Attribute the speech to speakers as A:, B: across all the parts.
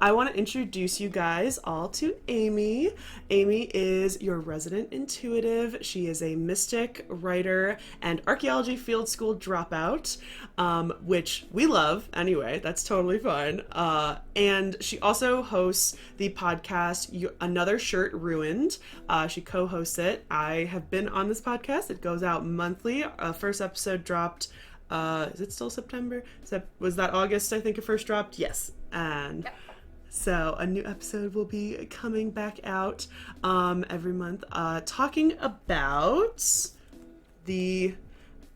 A: I want to introduce you guys all to Amy. Amy is your resident intuitive. She is a mystic, writer, and archaeology field school dropout, which we love anyway. That's totally fine. And she also hosts the podcast Another Shirt Ruined. She co-hosts it. I have been on this podcast. It goes out monthly. First episode dropped. Is it still September? Was that August? I think it first dropped. Yes, and so a new episode will be coming back out every month, talking about the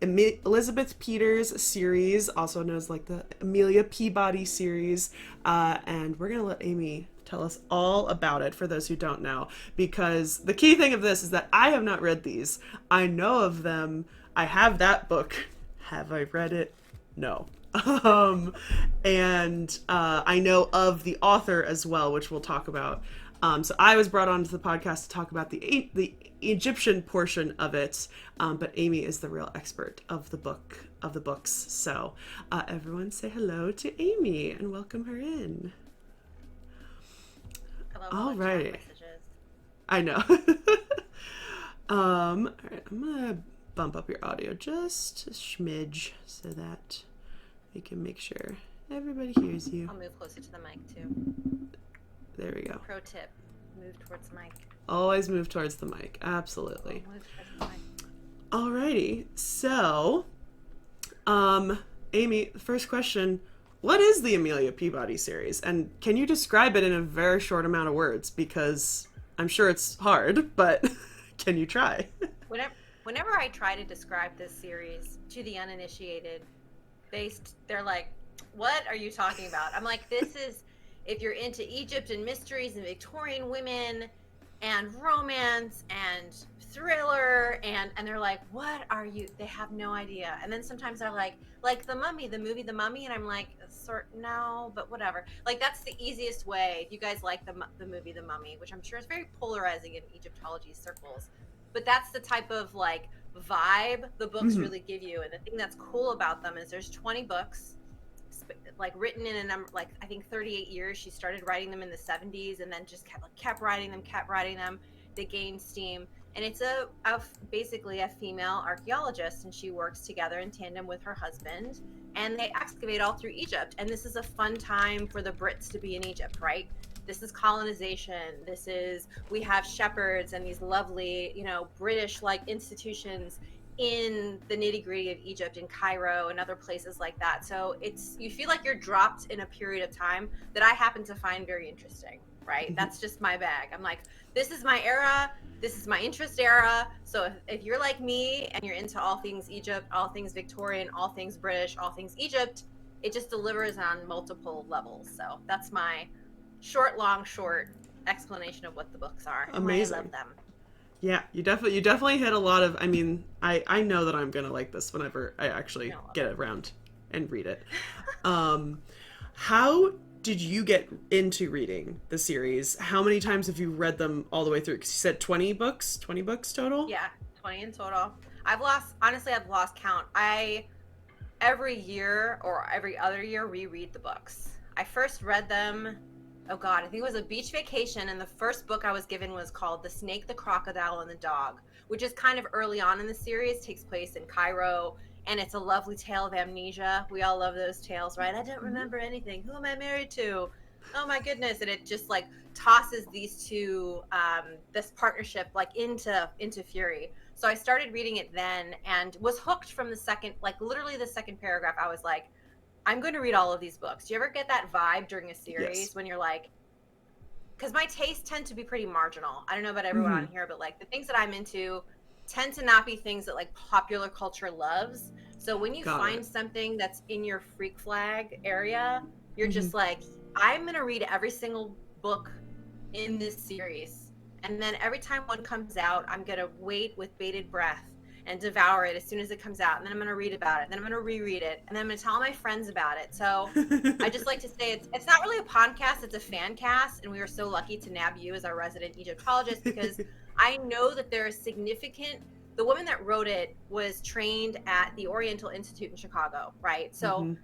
A: Elizabeth Peters series, also known as like the Amelia Peabody series, and we're gonna let Amy tell us all about it for those who don't know, because the key thing of this is that I have not read these. I know of them. I have that book. Have I read it? No. And I know of the author as well, which we'll talk about. So I was brought onto the podcast to talk about the Egyptian portion of it, but Amy is the real expert of the books. So everyone say hello to Amy and welcome her in.
B: Hello.
A: All right. I know. All right, I'm gonna bump up your audio just a smidge so that we can make sure everybody hears you.
B: I'll move closer to the mic too.
A: There we go.
B: Pro tip, move towards the mic.
A: Always move towards the mic. Absolutely.
B: Move towards the mic.
A: Alrighty. So, Amy, the first question, what is the Amelia Peabody series? And can you describe it in a very short amount of words? Because I'm sure it's hard, but can you try?
B: Whenever I try to describe this series to the uninitiated, they're like, what are you talking about? I'm like, this is, if you're into Egypt and mysteries and Victorian women and romance and thriller, and they're like, what are you, they have no idea. And then sometimes they're like The Mummy, the movie The Mummy, and I'm like, no, but whatever. Like, that's the easiest way. If you guys like the movie The Mummy, which I'm sure is very polarizing in Egyptology circles, but that's the type of like vibe the books really give you. And the thing that's cool about them is there's 20 books, like written in a number, like I think 38 years. She started writing them in the 70s and then just kept writing them. They gained steam, and it's basically a female archaeologist, and she works together in tandem with her husband, and they excavate all through Egypt. And this is a fun time for the Brits to be in Egypt, right? This is colonization. We have shepherds and these lovely, British like institutions in the nitty gritty of Egypt, in Cairo and other places like that. So you feel like you're dropped in a period of time that I happen to find very interesting, right? That's just my bag. I'm like, this is my era. This is my interest era. So if you're like me and you're into all things Egypt, all things Victorian, all things British, all things Egypt, it just delivers on multiple levels. So that's my short explanation of what the books are.
A: Amazing.
B: I love them.
A: Yeah, you definitely hit a lot of, I know that I'm going to like this whenever I actually get around and read it. How did you get into reading the series? How many times have you read them all the way through? Because you said 20 books total?
B: Yeah, 20 in total. I've lost count. I, every year or every other year, reread the books. I first read them, I think it was a beach vacation, and the first book I was given was called The Snake, the Crocodile, and the Dog, which is kind of early on in the series, takes place in Cairo, and it's a lovely tale of amnesia. We all love those tales, right? I don't remember anything. Who am I married to? Oh my goodness. And it just like tosses these two, this partnership like into fury. So I started reading it then and was hooked from the second, like literally the second paragraph. I was like, I'm going to read all of these books. Do you ever get that vibe during a series when you're like, because my tastes tend to be pretty marginal. I don't know about everyone on here, but like the things that I'm into tend to not be things that like popular culture loves. So when you find something that's in your freak flag area, you're just like, I'm going to read every single book in this series. And then every time one comes out, I'm going to wait with bated breath and devour it as soon as it comes out. And then I'm going to read about it. And then I'm going to reread it. And then I'm going to tell my friends about it. So I just like to say it's not really a podcast. It's a fan cast. And we are so lucky to nab you as our resident Egyptologist, because I know that there is the woman that wrote it was trained at the Oriental Institute in Chicago, right? So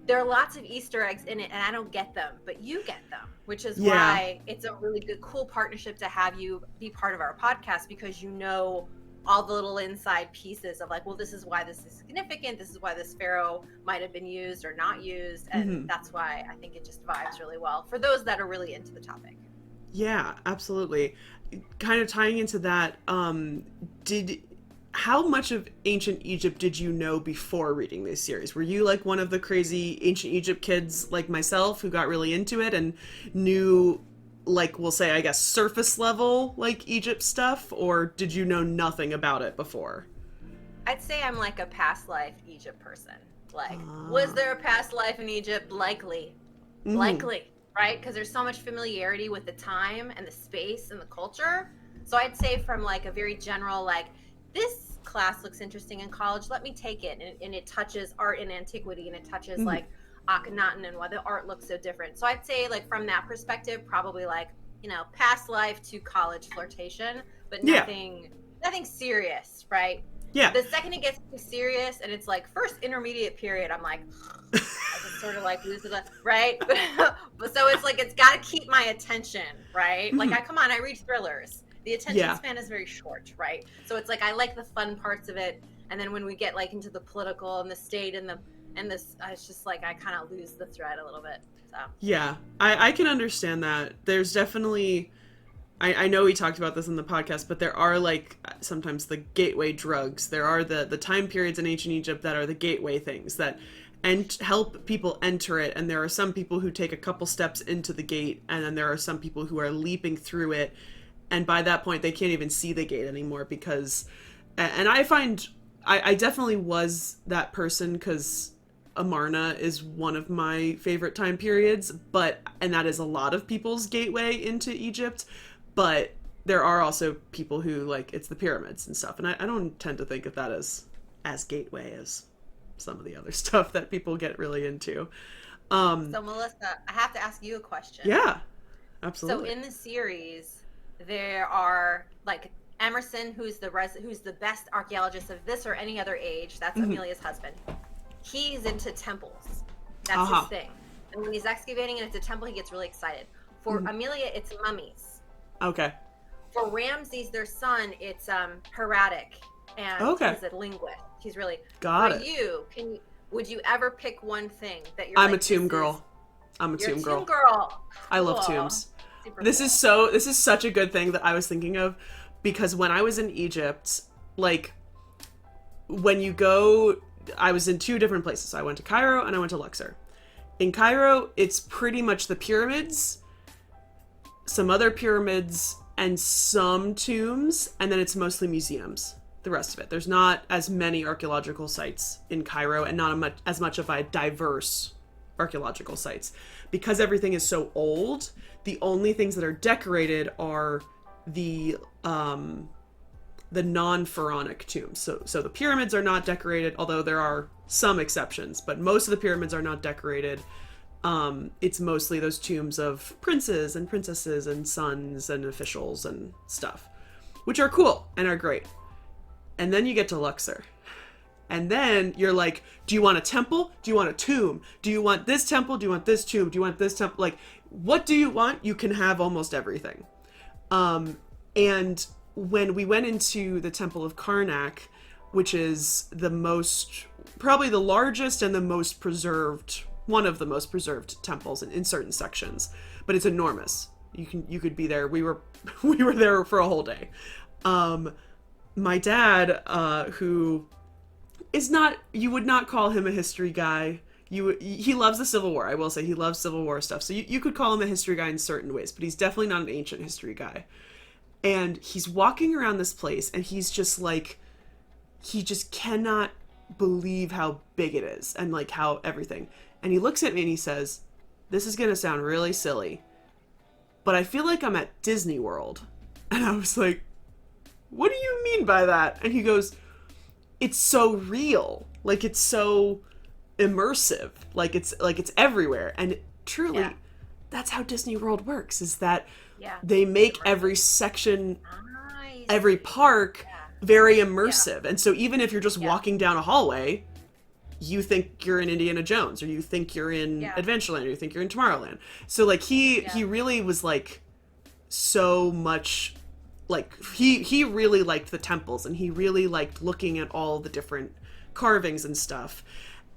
B: there are lots of Easter eggs in it, and I don't get them, but you get them, which is
A: Yeah.
B: why it's a really good, cool partnership to have you be part of our podcast, because you know all the little inside pieces of like, well, this is why this is significant. This is why this pharaoh might have been used or not used, and that's why I think it just vibes really well for those that are really into the topic.
A: Yeah, absolutely. Kind of tying into that, how much of ancient Egypt did you know before reading this series? Were you like one of the crazy ancient Egypt kids like myself who got really into it and knew, like, we'll say, I guess, surface level, like, Egypt stuff? Or did you know nothing about it before?
B: I'd say I'm like a past life Egypt person. Like, was there a past life in Egypt? Likely. Likely, right? Because there's so much familiarity with the time and the space and the culture. So I'd say from like a very general, like, this class looks interesting in college, let me take it. And it touches art and antiquity, and it touches like Akhenaten and why the art looks so different. So I'd say, like, from that perspective, probably like, you know, past life to college flirtation, but nothing serious, right?
A: Yeah.
B: The second it gets too serious and it's like first intermediate period, I'm like, I just sort of like lose it, right? But so it's like, it's got to keep my attention, right? Like, I read thrillers. The attention span is very short, right? So it's like, I like the fun parts of it. And then when we get like into the political and the state and this, it's just like, I kind of lose the thread a little bit. So
A: yeah, I can understand that. There's definitely, I know we talked about this in the podcast, but there are like sometimes the gateway drugs. There are the time periods in ancient Egypt that are the gateway things that help people enter it. And there are some people who take a couple steps into the gate, and then there are some people who are leaping through it. And by that point, they can't even see the gate anymore because, and I find, I definitely was that person because Amarna is one of my favorite time periods, and that is a lot of people's gateway into Egypt. But there are also people who, like, it's the pyramids and stuff. And I don't tend to think of that as gateway as some of the other stuff that people get really into.
B: So Melissa, I have to ask you a question.
A: Yeah, absolutely.
B: So in the series, there are like Emerson, who's the best archaeologist of this or any other age. That's Amelia's husband. He's into temples. That's his thing. And when he's excavating and it's a temple, he gets really excited. For Amelia, it's mummies.
A: Okay.
B: For Ramses, their son, it's hieratic, and he's a linguist. He's really
A: got it.
B: You, would you ever pick one thing that you're?
A: I'm a tomb girl. I'm a tomb girl. I love tombs. This is such a good thing that I was thinking of, because when I was in Egypt, like, when you go, I was in two different places. So I went to Cairo and I went to Luxor. In Cairo, it's pretty much the pyramids, some other pyramids, and some tombs, and then it's mostly museums. The rest of it. There's not as many archaeological sites in Cairo, and not as much of a diverse archaeological sites. Because everything is so old, the only things that are decorated are the non-pharaonic tombs. So the pyramids are not decorated, although there are some exceptions, but most of the pyramids are not decorated. It's mostly those tombs of princes and princesses and sons and officials and stuff, which are cool and are great. And then you get to Luxor. And then you're like, do you want a temple? Do you want a tomb? Do you want this temple? Do you want this tomb? Do you want this temple? Like, what do you want? You can have almost everything. And when we went into the Temple of Karnak, which is probably the largest and the most preserved, one of the most preserved temples in certain sections, but it's enormous. You could be there. We were there for a whole day. My dad, who is not, you would not call him a history guy. He loves the Civil War. I will say he loves Civil War stuff. So you could call him a history guy in certain ways, but he's definitely not an ancient history guy. And he's walking around this place and he's just like, he just cannot believe how big it is and like how everything. And he looks at me and he says, this is going to sound really silly, but I feel like I'm at Disney World. And I was like, what do you mean by that? And he goes, it's so real. Like, it's so immersive. Like it's everywhere. And truly, that's how Disney World works, is that they make every section, every park very immersive. And so even if you're just walking down a hallway, you think you're in Indiana Jones, or you think you're in
B: Yeah.
A: Adventureland, or you think you're in Tomorrowland. So like he really was like so much like he really liked the temples, and he really liked looking at all the different carvings and stuff.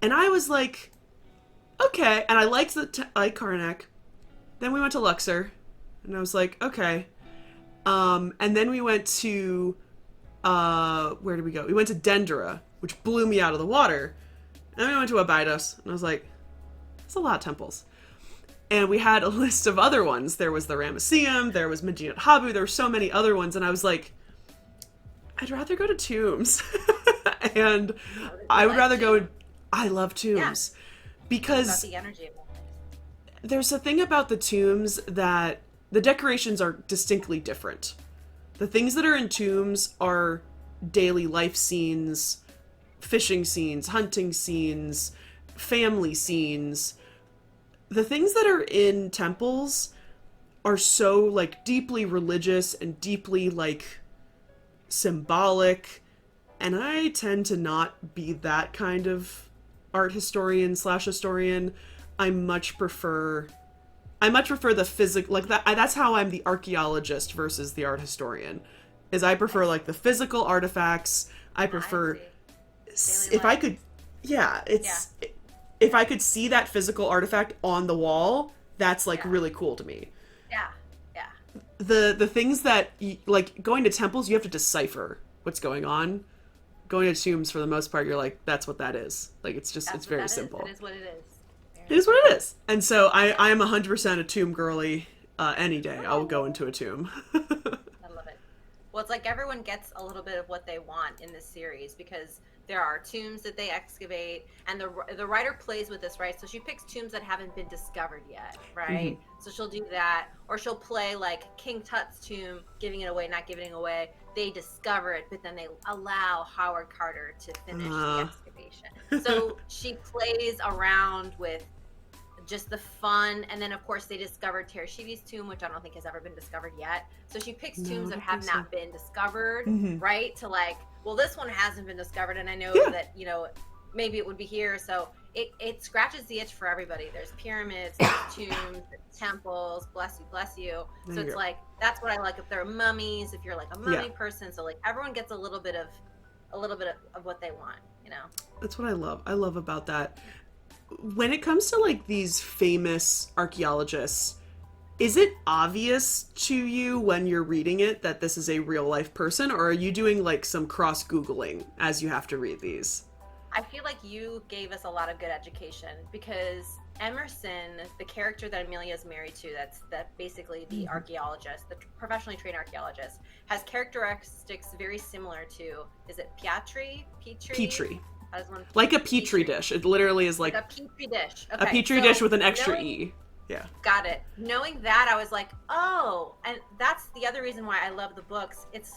A: And I was like, okay, and I liked Karnak. Then we went to Luxor, and I was like, okay. And then we went to where did we go? We went to Dendera, which blew me out of the water. And then we went to Abydos, and I was like, that's a lot of temples. And we had a list of other ones. There was the Ramesseum, there was Medinet Habu, there were so many other ones, and I was like, I'd rather go to tombs. And I would rather go. I love tombs. Yeah. Because
B: about the energy of that place.
A: There's a thing about the tombs that the decorations are distinctly different. The things that are in tombs are daily life scenes, fishing scenes, hunting scenes, family scenes. The things that are in temples are so like deeply religious and deeply like symbolic, and I tend to not be that kind of art historian / historian. I much prefer the physical, like that. That's how I'm the archaeologist versus the art historian. Is I prefer like the physical artifacts. I prefer if I could, if I could see that physical artifact on the wall, that's like really cool to me.
B: Yeah.
A: The things that like going to temples, you have to decipher what's going on. Going to tombs, for the most part, you're like, that's what that is. Like it's very simple.
B: It is what it is.
A: It is what it is. And so I am 100% a tomb girly. Any day I will go into a tomb.
B: I love it. Well, it's like everyone gets a little bit of what they want in this series, because there are tombs that they excavate, and the writer plays with this, right? So she picks tombs that haven't been discovered yet, right? Mm-hmm. So she'll do that, or she'll play like King Tut's tomb, giving it away, not giving it away. They discover it, but then they allow Howard Carter to finish the excavation. So she plays around with just the fun, and then of course they discovered Terashivi's tomb, which I don't think has ever been discovered yet. So she picks tombs that have not been discovered, right? To like, well, this one hasn't been discovered, and I know that, you know, maybe it would be here. So it scratches the itch for everybody. There's pyramids, there's tombs, there's temples, bless you. So it's like, that's what I like. If there are mummies, if you're like a mummy person, so like everyone gets a little bit of what they want, you know?
A: That's what I love. I love about that. When it comes to like these famous archaeologists, is it obvious to you when you're reading it that this is a real life person, or are you doing like some cross Googling as you have to read these?
B: I feel like you gave us a lot of good education, because Emerson, the character that Amelia is married to, that's basically the archaeologist, the professionally trained archaeologist, has characteristics very similar to, is it Petri? Like
A: a petri dish. It literally is like
B: a petri dish. Okay.
A: A petri dish with an extra E. Yeah.
B: Got it. Knowing that, I was like, oh, and that's the other reason why I love the books. It's,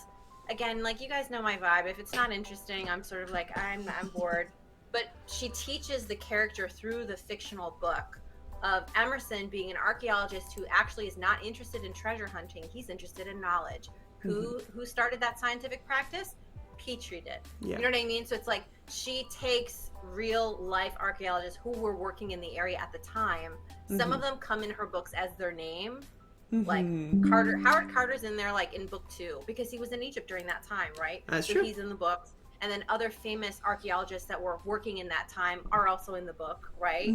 B: again, like, you guys know my vibe. If it's not interesting, I'm sort of like, I'm bored. But she teaches the character through the fictional book of Emerson being an archaeologist who actually is not interested in treasure hunting. He's interested in knowledge. Who started that scientific practice? Petri did. Yeah. You know what I mean? So it's like she takes real life archaeologists who were working in the area at the time. Some of them come in her books as their name. Like Howard Carter's in there like in book 2 because he was in Egypt during that time, right?
A: That's
B: so
A: true.
B: He's in the books. And then other famous archaeologists that were working in that time are also in the book, right?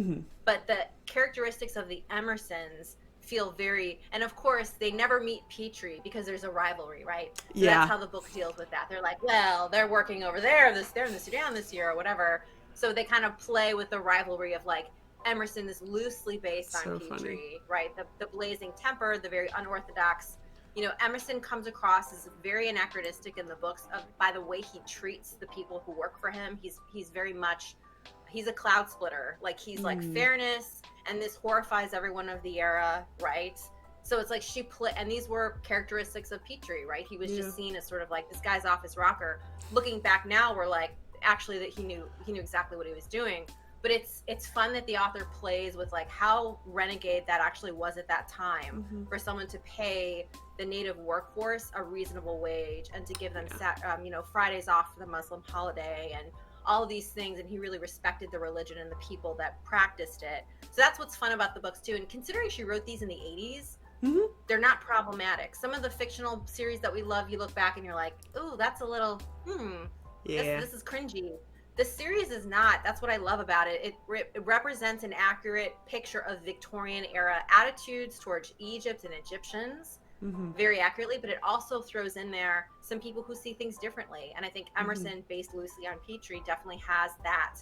B: But the characteristics of the Emersons feel very, and of course they never meet Petrie because there's a rivalry, right? So that's how the book deals with that. They're like, well, they're working over there, they're in the Sudan this year or whatever. So they kind of play with the rivalry of like, Emerson is loosely based on Petrie, right? The blazing temper, the very unorthodox. You know, Emerson comes across as very anachronistic in the books by the way he treats the people who work for him. He's very much, he's a cloud splitter. Like he's like fairness, and this horrifies everyone of the era, right? So it's like and these were characteristics of Petrie, right? He was just seen as sort of like this guy's office rocker. Looking back now, we're like, actually that he knew exactly what he was doing. But it's fun that the author plays with like how renegade that actually was at that time for someone to pay the native workforce a reasonable wage and to give them Fridays off for the Muslim holiday and all of these things, and he really respected the religion and the people that practiced it. So that's what's fun about the books too. And considering she wrote these in the 80s, they're not problematic. Some of the fictional series that we love, you look back and you're like, ooh, that's a little, this is cringy. This series is not. That's what I love about it. It represents an accurate picture of Victorian era attitudes towards Egypt and Egyptians very accurately, but it also throws in there some people who see things differently. And I think Emerson, based loosely on Petrie, definitely has that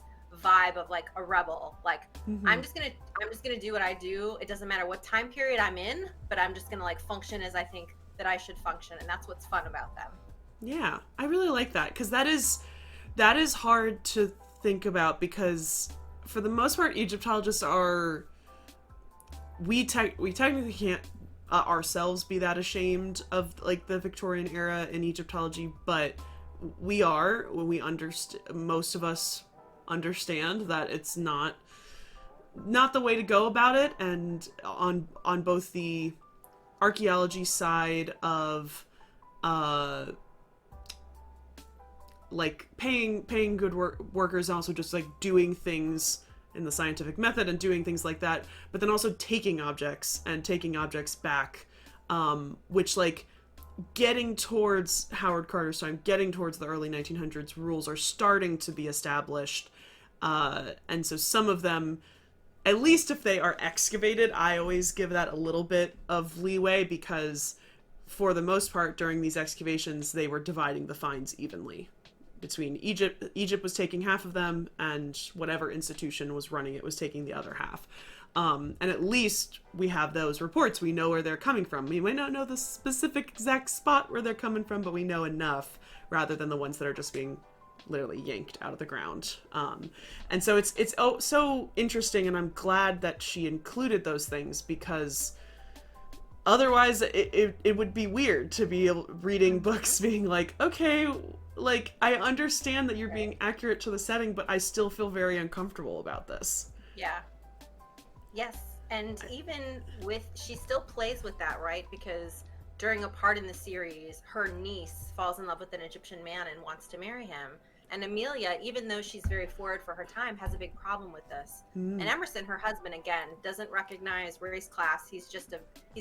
B: vibe of like a rebel. Like, I'm just gonna do what I do. It doesn't matter what time period I'm in, but I'm just gonna like function as I think that I should function, and that's what's fun about them.
A: Yeah, I really like that, because that is hard to think about, because for the most part Egyptologists are, we technically can't ourselves be that ashamed of like the Victorian era in Egyptology, but we are, when we most of us understand that it's not the way to go about it. And on both the archaeology side of like paying good workers, and also just like doing things in the scientific method and doing things like that, but then also taking objects back, which, like, getting towards Howard Carter's time, getting towards the early 1900s, rules are starting to be established, and so some of them, at least if they are excavated, I always give that a little bit of leeway, because for the most part during these excavations they were dividing the finds evenly between Egypt was taking half of them, and whatever institution was running it was taking the other half. And at least we have those reports. We know where they're coming from. We might not know the specific exact spot where they're coming from, but we know enough, rather than the ones that are just being literally yanked out of the ground. And so it's so interesting, and I'm glad that she included those things, because otherwise it would be weird to be reading books being like, okay, like, I understand that you're being accurate to the setting, but I still feel very uncomfortable about this.
B: Yeah. Yes. And even she still plays with that, right? Because during a part in the series, her niece falls in love with an Egyptian man and wants to marry him. And Amelia, even though she's very forward for her time, has a big problem with this. And Emerson, her husband, again, doesn't recognize race, class. He's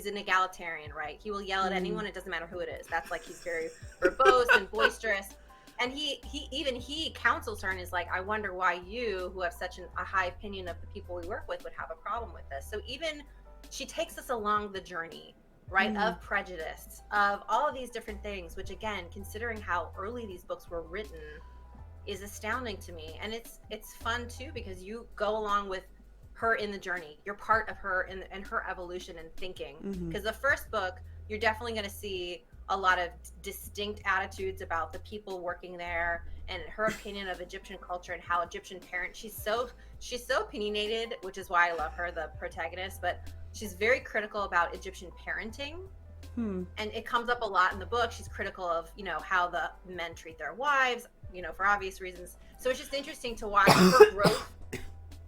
B: an egalitarian, right? He will yell at anyone. It doesn't matter who it is. That's like, he's very verbose and boisterous. And he counsels her and is like, I wonder why you, who have such a high opinion of the people we work with, would have a problem with this. So even she takes us along the journey, right, of prejudice, of all of these different things, which, again, considering how early these books were written, is astounding to me. And it's fun too, because you go along with her in the journey. You're part of her and her evolution and thinking. Because the first book, you're definitely going to see a lot of distinct attitudes about the people working there, and her opinion of Egyptian culture and how Egyptian parents. She's so opinionated, which is why I love her, the protagonist. But she's very critical about Egyptian parenting. And it comes up a lot in the book. She's critical of, how the men treat their wives, for obvious reasons. So it's just interesting to watch her growth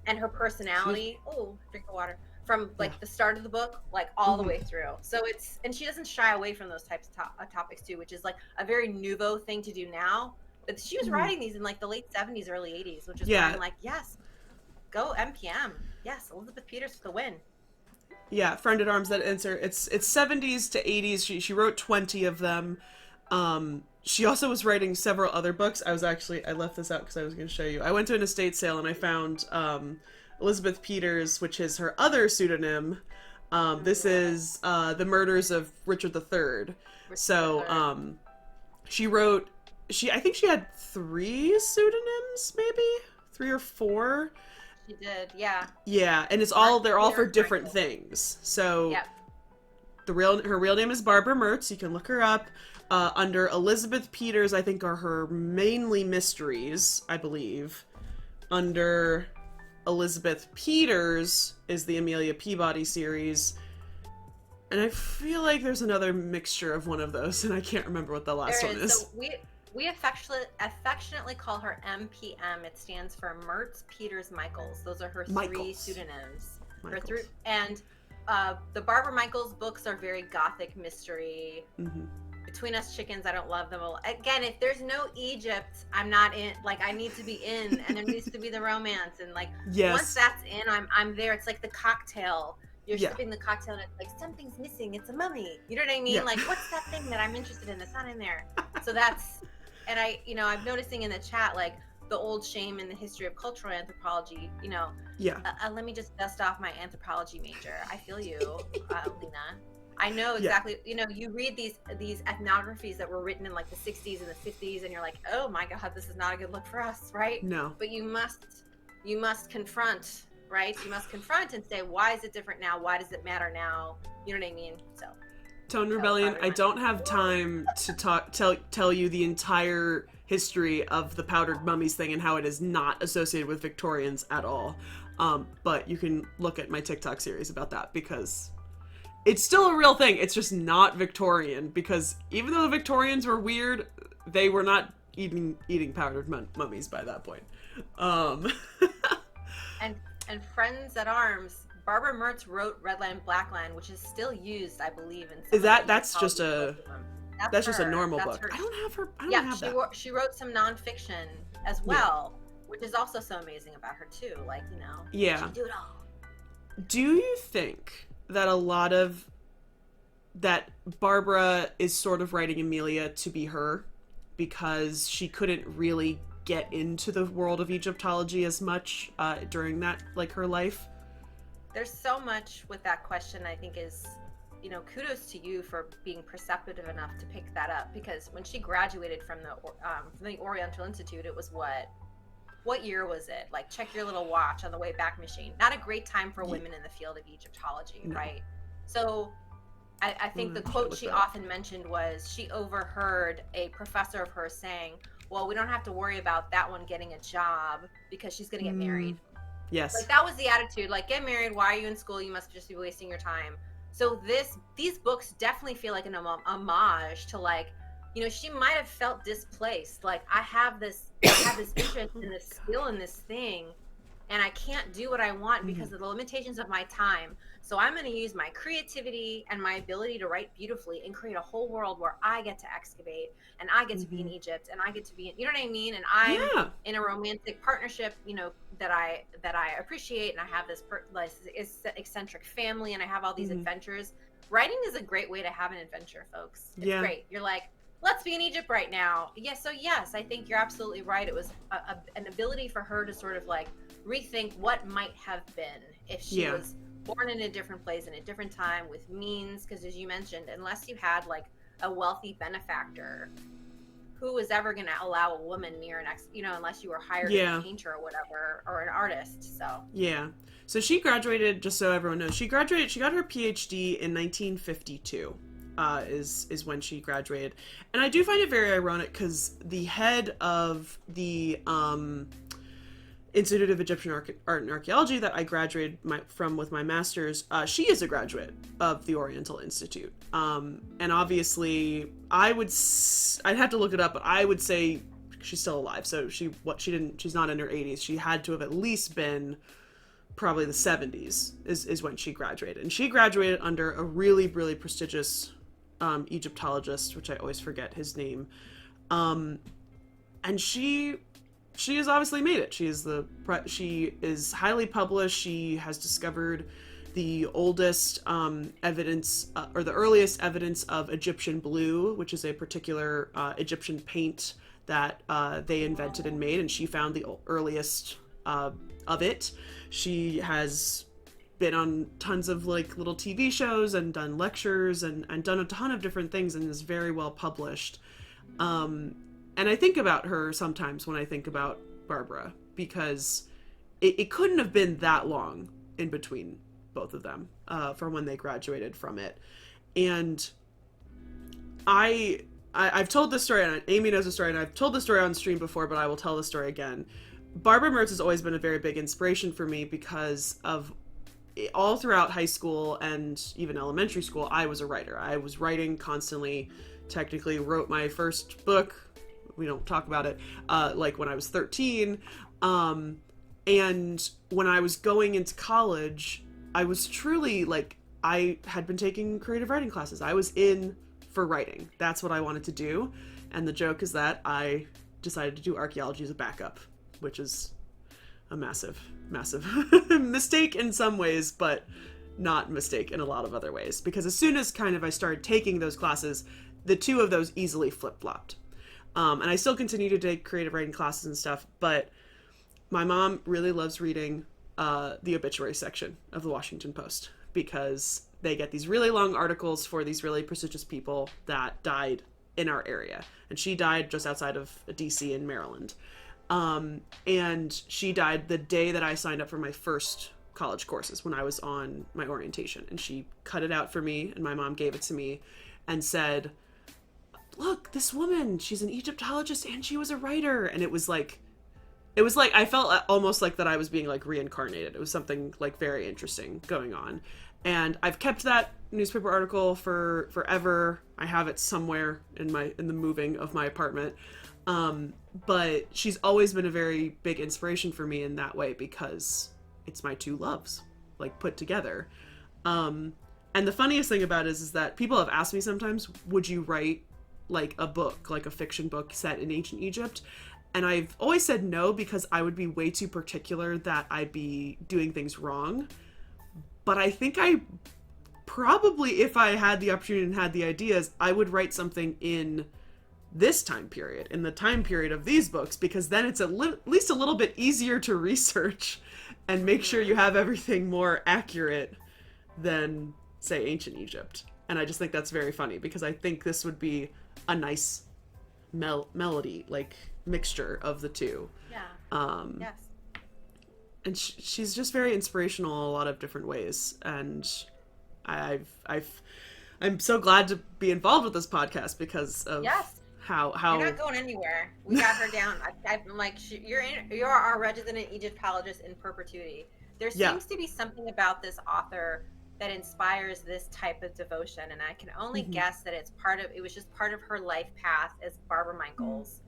B: and her personality. Oh, drink the water. From like the start of the book, like all the way through. So and she doesn't shy away from those types of topics too, which is like a very nouveau thing to do now. But she was writing these in like the late 70s, early 80s, which is why I'm like, yes, go MPM. Yes, Elizabeth Peters for the win.
A: Yeah, friend at arms, that answer. It's 70s to 80s. She wrote 20 of them. She also was writing several other books. I left this out because I was going to show you. I went to an estate sale and I found Elizabeth Peters, which is her other pseudonym. This is The Murders of Richard III. I think she had 3 pseudonyms, maybe 3 or 4.
B: She did, yeah.
A: Yeah, and they're all for different things. So her real name is Barbara Mertz. You can look her up. Under Elizabeth Peters, I think, are her mainly mysteries, I believe. Under Elizabeth Peters is the Amelia Peabody series. And I feel like there's another mixture of one of those, and I can't remember what the last one is.
B: So we affectionately call her MPM. It stands for Mertz, Peters, Michaels. Those are her 3 pseudonyms. And the Barbara Michaels books are very gothic mystery. between us chickens, I don't love them. Again, if there's no Egypt, I'm not in. Like, I need to be in, and there needs to be the romance, and like once
A: Yes.
B: that's in, I'm there. It's like the cocktail. You're
A: Yeah.
B: sipping the cocktail, and it's like something's missing. It's a mummy. You know what I mean?
A: Yeah.
B: Like, what's that thing that I'm interested in that's not in there? So that's, and I'm noticing in the chat like the old shame in the history of cultural anthropology.
A: Yeah.
B: Let me just dust off my anthropology major. I feel you, Lena. I know
A: Yeah.
B: exactly. You read these ethnographies that were written in like the 60s and the 50s, and you're like, oh my God, this is not a good look for us, right?
A: No.
B: But you must confront, right? You must confront and say, why is it different now? Why does it matter now? You know what I mean? So.
A: Tone Rebellion, I don't have time to tell you the entire history of the powdered mummies thing and how it is not associated with Victorians at all. But you can look at my TikTok series about that because it's still a real thing. It's just not Victorian because even though the Victorians were weird, they were not eating powdered mummies by that point.
B: And Friends at Arms, Barbara Mertz wrote Red Line, Black Line, which is still used, I believe, in some
A: Is that's just a
B: that's
A: just a normal
B: That's
A: book.
B: her.
A: I don't have her. I don't have that.
B: She wrote some nonfiction as well, which is also so amazing about her too. Like,
A: Yeah.
B: she can do it all.
A: Do you think that a lot of that Barbara is sort of writing Amelia to be her because she couldn't really get into the world of Egyptology as much during that, like, her life?
B: There's so much with that question. I think is, kudos to you for being perceptive enough to pick that up, because when she graduated from the Oriental Institute, it was what year was it? Like, check your little watch on the way back machine. Not a great time for women in the field of Egyptology, right? So I think the quote she often mentioned was she overheard a professor of hers saying, well, we don't have to worry about that one getting a job because she's going to get married.
A: Yes.
B: Like, that was the attitude. Like, get married. Why are you in school? You must just be wasting your time. So these books definitely feel like an homage to, like, she might have felt displaced. Like, I have this interest in this skill in this thing, and I can't do what I want because of the limitations of my time. So I'm going to use my creativity and my ability to write beautifully and create a whole world where I get to excavate and I get to be in Egypt and I get to be in, you know what I mean? And I'm in a romantic partnership, that I appreciate, and I have this eccentric family, and I have all these adventures. Writing is a great way to have an adventure, folks. It's great. You're like, let's be in Egypt right now. Yes. So yes, I think you're absolutely right. It was an ability for her to sort of like rethink what might have been if she was born in a different place in a different time with means. Because as you mentioned, unless you had like a wealthy benefactor, who was ever going to allow a woman near unless you were hired as a painter or whatever, or an artist.
A: So she graduated, just so everyone knows, she got her PhD in 1952. Is when she graduated. And I do find it very ironic because the head of the Institute of Egyptian Art and Archaeology that I graduated from with my master's, she is a graduate of the Oriental Institute. And obviously, I'd have to look it up, but I would say she's still alive. So she's not in her 80s. She had to have at least been probably the 70s is when she graduated. And she graduated under a really, really prestigious Egyptologist, which I always forget his name. And she has obviously made it. She is highly published. She has discovered the oldest evidence, or the earliest evidence of Egyptian blue, which is a particular Egyptian paint that they invented and made, and she found the earliest of it. She has been on tons of like little TV shows and done lectures and done a ton of different things, and is very well published. And I think about her sometimes when I think about Barbara, because it couldn't have been that long in between both of them from when they graduated from it. And I've told this story, and Amy knows the story, and I've told the story on stream before, but I will tell the story again. Barbara Mertz has always been a very big inspiration for me because of all throughout high school and even elementary school, I was a writer. I was writing constantly, technically wrote my first book. We don't talk about it, like when I was 13. And when I was going into college, I was truly like, I had been taking creative writing classes. I was in for writing. That's what I wanted to do. And the joke is that I decided to do archaeology as a backup, which is a massive mistake in some ways, but not mistake in a lot of other ways. Because as soon as kind of I started taking those classes, the two of those easily flip-flopped. And I still continue to take creative writing classes and stuff, but my mom really loves reading the obituary section of the Washington Post, because they get these really long articles for these really prestigious people that died in our area. And she died just outside of DC in Maryland. And she died the day that I signed up for my first college courses, when I was on my orientation. And she cut it out for me, and my mom gave it to me and said, look, this woman, she's an Egyptologist and she was a writer. And it was like, I felt almost like that I was being like reincarnated. It was something like very interesting going on. And I've kept that newspaper article for forever. I have it somewhere in the moving of my apartment. But she's always been a very big inspiration for me in that way, because it's my two loves, like, put together. And the funniest thing about it is that people have asked me sometimes, would you write like a book, like a fiction book set in ancient Egypt? And I've always said no, because I would be way too particular that I'd be doing things wrong. But I think I probably, if I had the opportunity and had the ideas, I would write something in this time period, in the time period of these books, because then it's at least a little bit easier to research and make sure you have everything more accurate than, say, ancient Egypt. And I just think that's very funny, because I think this would be a nice melody, like, mixture of the two.
B: Yeah. Yes.
A: And she's just very inspirational in a lot of different ways. And I'm so glad to be involved with this podcast because of how
B: you're not going anywhere. We got her down. I'm like, you're our resident Egyptologist in perpetuity. There seems to be something about this author that inspires this type of devotion, and I can only guess that it was just part of her life path as Barbara Michaels.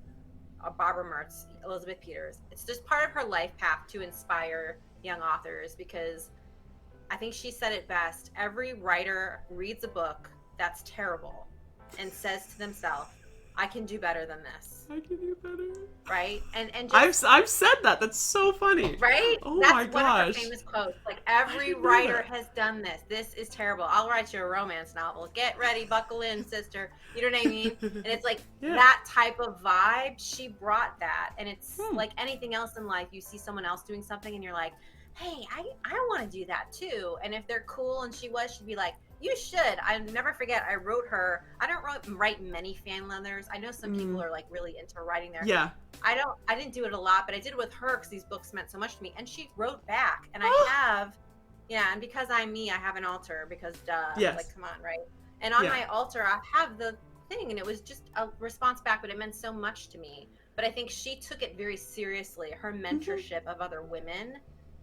B: Barbara Mertz, Elizabeth Peters. It's just part of her life path to inspire young authors, because I think she said it best. Every writer reads a book that's terrible and says to themselves, I can do better than this.
A: I can do better.
B: Right? And just,
A: I've said that. That's so funny.
B: Right?
A: Oh
B: that's
A: my
B: one
A: gosh.
B: of her famous quotes. Like, every writer has done this. This is terrible. I'll write you a romance novel. Get ready, buckle in, sister. You know what I mean? And it's like that type of vibe. She brought that. And it's like anything else in life. You see someone else doing something and you're like, hey, I want to do that too. And if they're cool, and she'd be like, you should. I never forget, I wrote her. I don't write many fan letters. I know some people are like really into writing there.
A: Yeah.
B: I didn't do it a lot, but I did it with her because these books meant so much to me. And she wrote back. And I have, and because I'm me, I have an altar, because
A: yes.
B: Like, come on, right? And on my altar, I have the thing, and it was just a response back, but it meant so much to me. But I think she took it very seriously, her mentorship of other women.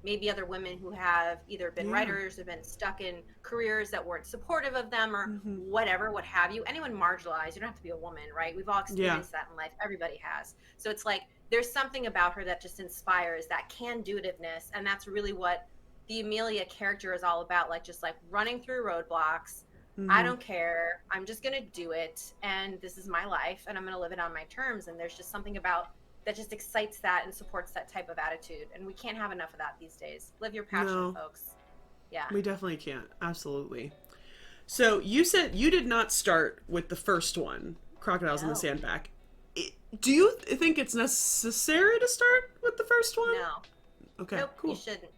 B: Maybe other women who have either been writers or been stuck in careers that weren't supportive of them, or whatever, what have you. Anyone marginalized, you don't have to be a woman, right? We've all experienced that in life. Everybody has. So it's like, there's something about her that just inspires that can-do-itiveness. And that's really what the Amelia character is all about. Like, just like running through roadblocks. I don't care. I'm just going to do it. And this is my life, and I'm going to live it on my terms. And there's just something about that just excites that and supports that type of attitude. And we can't have enough of that these days. Live your passion, folks. Yeah.
A: We definitely can't. Absolutely. So you said you did not start with the first one, Crocodiles in the Sandbank. Do you think it's necessary to start with the first one?
B: No.
A: Okay,
B: nope,
A: cool.
B: You shouldn't.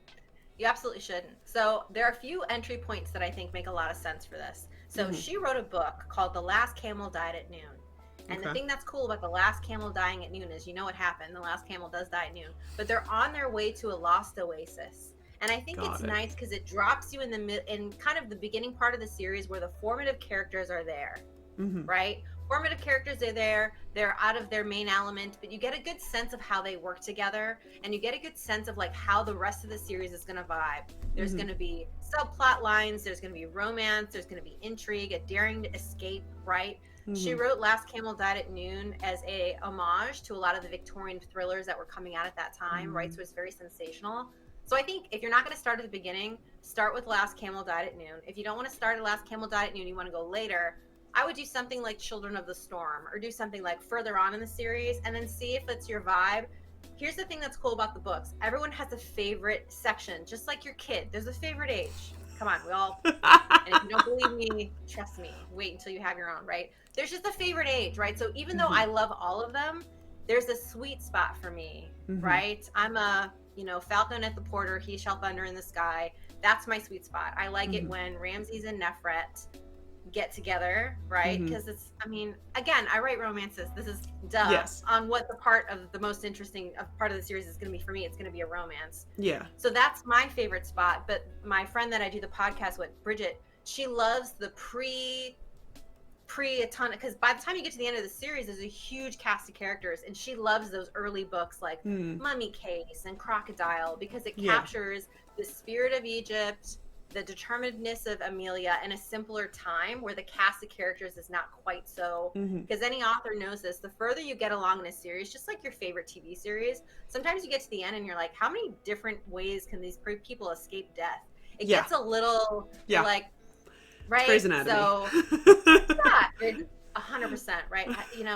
B: You absolutely shouldn't. So there are a few entry points that I think make a lot of sense for this. So she wrote a book called The Last Camel Died at Noon. And the thing that's cool about the last camel dying at noon is, you know what happened. The last camel does die at noon. But they're on their way to a lost oasis. And I think it's nice because it drops you in kind of the beginning part of the series where the formative characters are there, right? Formative characters are there. They're out of their main element, but you get a good sense of how they work together, and you get a good sense of like how the rest of the series is going to vibe. There's going to be subplot lines. There's going to be romance. There's going to be intrigue, a daring to escape, right? She wrote Last Camel Died at Noon as a homage to a lot of the Victorian thrillers that were coming out at that time, right? So it's very sensational. So I think if you're not going to start at the beginning, start with Last Camel Died at Noon. If you don't want to start at Last Camel Died at Noon, you want to go later, I would do something like Children of the Storm, or do something like further on in the series, and then see if it's your vibe. Here's the thing that's cool about the books. Everyone has a favorite section, just like your kid. There's a favorite age. Come on, we all, and if you don't believe me, trust me, wait until you have your own, right? There's just a favorite age, right? So even though I love all of them, there's a sweet spot for me, right? I'm a, Falcon at the Porter, he shall thunder in the sky. That's my sweet spot. I like it when Ramses and Nefret get together, right? Because it's, again, I write romances. This is on what the most interesting part of the series is going to be for me. It's going to be a romance.
A: Yeah.
B: So that's my favorite spot. But my friend that I do the podcast with, Bridget, she loves the pre a ton, because by the time you get to the end of the series, there's a huge cast of characters, and she loves those early books like Mummy Case and Crocodile, because it captures the spirit of Egypt, the determinedness of Amelia in a simpler time where the cast of characters is not quite so, because any author knows this, the further you get along in a series, just like your favorite TV series, sometimes you get to the end and you're like, how many different ways can these people escape death? It gets a little like, right?
A: Grey's Anatomy.
B: So it's 100%, right?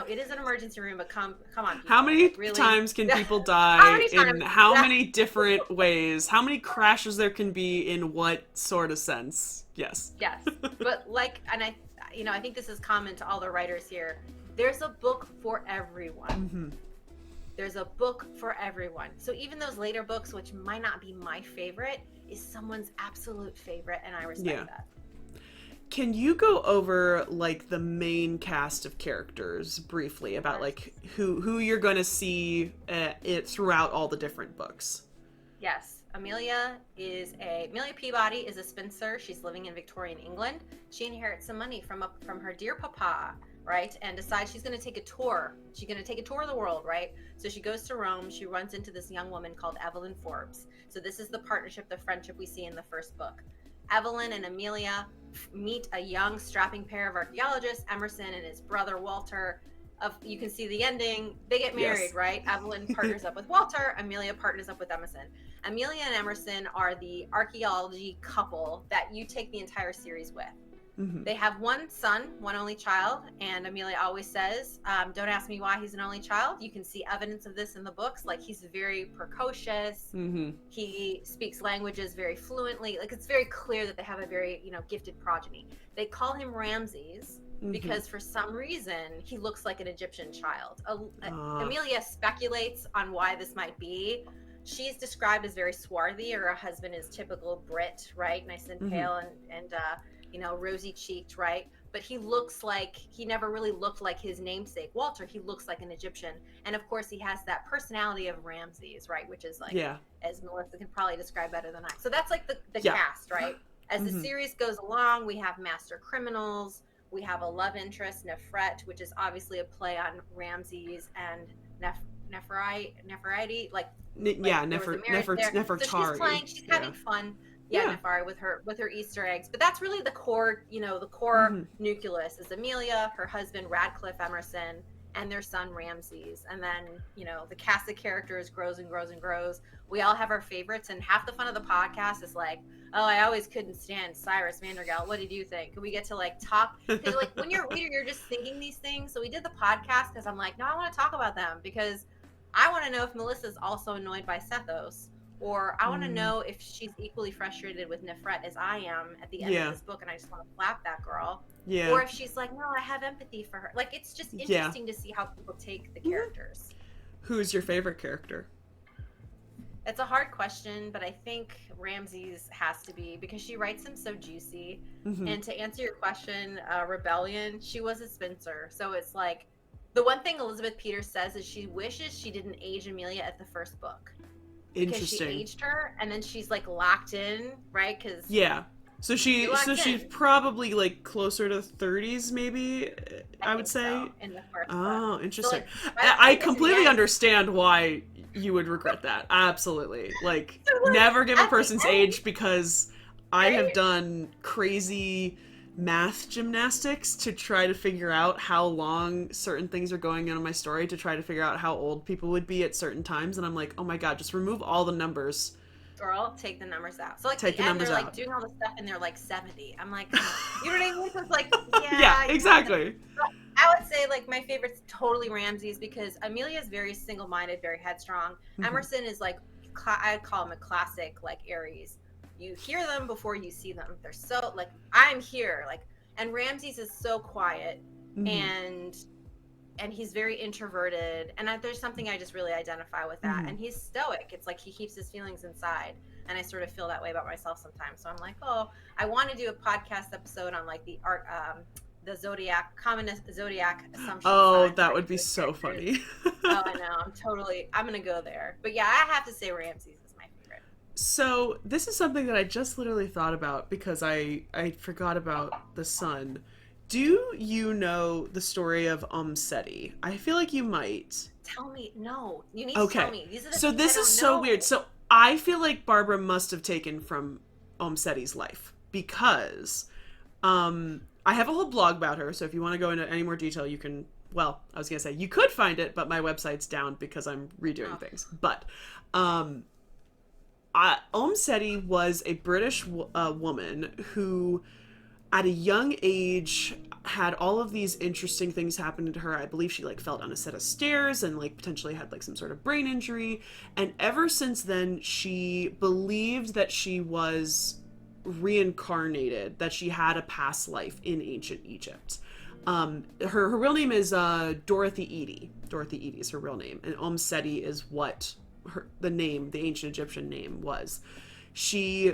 B: It is an emergency room, but come on, people.
A: How many times can people die in how many different ways? How many crashes there can be in what sort of sense? Yes. Yes.
B: But I think this is common to all the writers here. There's a book for everyone. There's a book for everyone. So even those later books, which might not be my favorite, is someone's absolute favorite, and I respect that.
A: Can you go over like the main cast of characters briefly about like who you're going to see it throughout all the different books?
B: Yes. Amelia Peabody is a spinster. She's living in Victorian England. She inherits some money from her dear papa, right? And decides she's going to take a tour. She's going to take a tour of the world, right? So she goes to Rome. She runs into this young woman called Evelyn Forbes. So this is the partnership, the friendship we see in the first book. Evelyn and Amelia meet a young, strapping pair of archaeologists, Emerson and his brother Walter. You can see the ending. They get married, right? Evelyn partners up with Walter. Amelia partners up with Emerson. Amelia and Emerson are the archaeology couple that you take the entire series with. They have one son, one only child, and Amelia always says, don't ask me why he's an only child. You can see evidence of this in the books. Like, he's very precocious. He speaks languages very fluently. Like, it's very clear that they have a very, gifted progeny. They call him Ramses because for some reason he looks like an Egyptian child. Amelia speculates on why this might be. She's described as very swarthy, or her husband is typical Brit, right? Nice and pale and rosy cheeked, right? But he never really looked like his namesake, Walter. He looks like an Egyptian. And of course, he has that personality of Ramses, right? Which is like, as Melissa can probably describe better than I. So that's like the cast, right? As the series goes along, we have master criminals. We have a love interest, Nefret, which is obviously a play on Ramses and Nefertiti.
A: Nefertari.
B: So she's playing, she's having fun. Nefari with her Easter eggs. But that's really the core, the core nucleus is Amelia, her husband Radcliffe Emerson, and their son Ramses. And then, the cast of characters grows and grows and grows. We all have our favorites, and half the fun of the podcast is like, oh, I always couldn't stand Cyrus Vandergelt. What did you think? And we get to like talk, because like when you're a reader, you're just thinking these things. So we did the podcast because I'm like, no, I want to talk about them, because I want to know if Melissa's also annoyed by Sethos. Or I want to know if she's equally frustrated with Nefret as I am at the end of this book, and I just want to slap that girl. Yeah. Or if she's like, no, I have empathy for her. Like, it's just interesting to see how people take the characters.
A: Who's your favorite character?
B: It's a hard question, but I think Ramses has to be, because she writes him so juicy. And to answer your question, Rebellion, she was a spinster. So it's like, the one thing Elizabeth Peters says is she wishes she didn't age Amelia at the first book. Because she aged her, and then she's like locked in, right? Because
A: so she's probably like closer to 30s, maybe. I would say. So, in the first book. Interesting. So, like, I completely understand why you would regret that. Absolutely, like never give a person's age, because I have done crazy math gymnastics to try to figure out how long certain things are going on in my story, to try to figure out how old people would be at certain times, and I'm like, oh my god, just remove all the numbers
B: girl, take the numbers out. So like
A: Take
B: the
A: the
B: end,
A: numbers
B: they're like
A: out.
B: doing all the stuff and they're like 70. I'm like, you know what I mean? So it's like,
A: Yeah, exactly.
B: I would say like my favorite's totally Ramses because Amelia is very single-minded, very headstrong. Emerson is like, I call him a classic like Aries. You hear them before you see them. They're so like, I'm here. Like, and Ramses is so quiet and he's very introverted, and there's something I just really identify with that. And he's stoic. It's like he keeps his feelings inside, and I sort of feel that way about myself sometimes. So I'm like, oh, I want to do a podcast episode on like the art, the zodiac, common zodiac assumptions.
A: Oh, that would be so funny.
B: Oh, I know. I'm gonna go there. But yeah, I have to say Ramses is my favorite.
A: So this is something that I just literally thought about because I forgot about the sun. Do you know the story of Seti? I feel like you might.
B: Tell me. No, you need to tell me. These are the
A: so this is so weird. So I feel like Barbara must have taken from Seti's life because I have a whole blog about her. So if you want to go into any more detail, you can. Well, I was gonna say you could find it, but my website's down because I'm redoing things. But Seti was a British woman who, at a young age, had all of these interesting things happen to her. I believe she like fell down a set of stairs and like potentially had like some sort of brain injury. And ever since then, she believed that she was reincarnated, that she had a past life in ancient Egypt. Her real name is Dorothy Eady. Dorothy Eady is her real name, and Seti is what the ancient Egyptian name was. She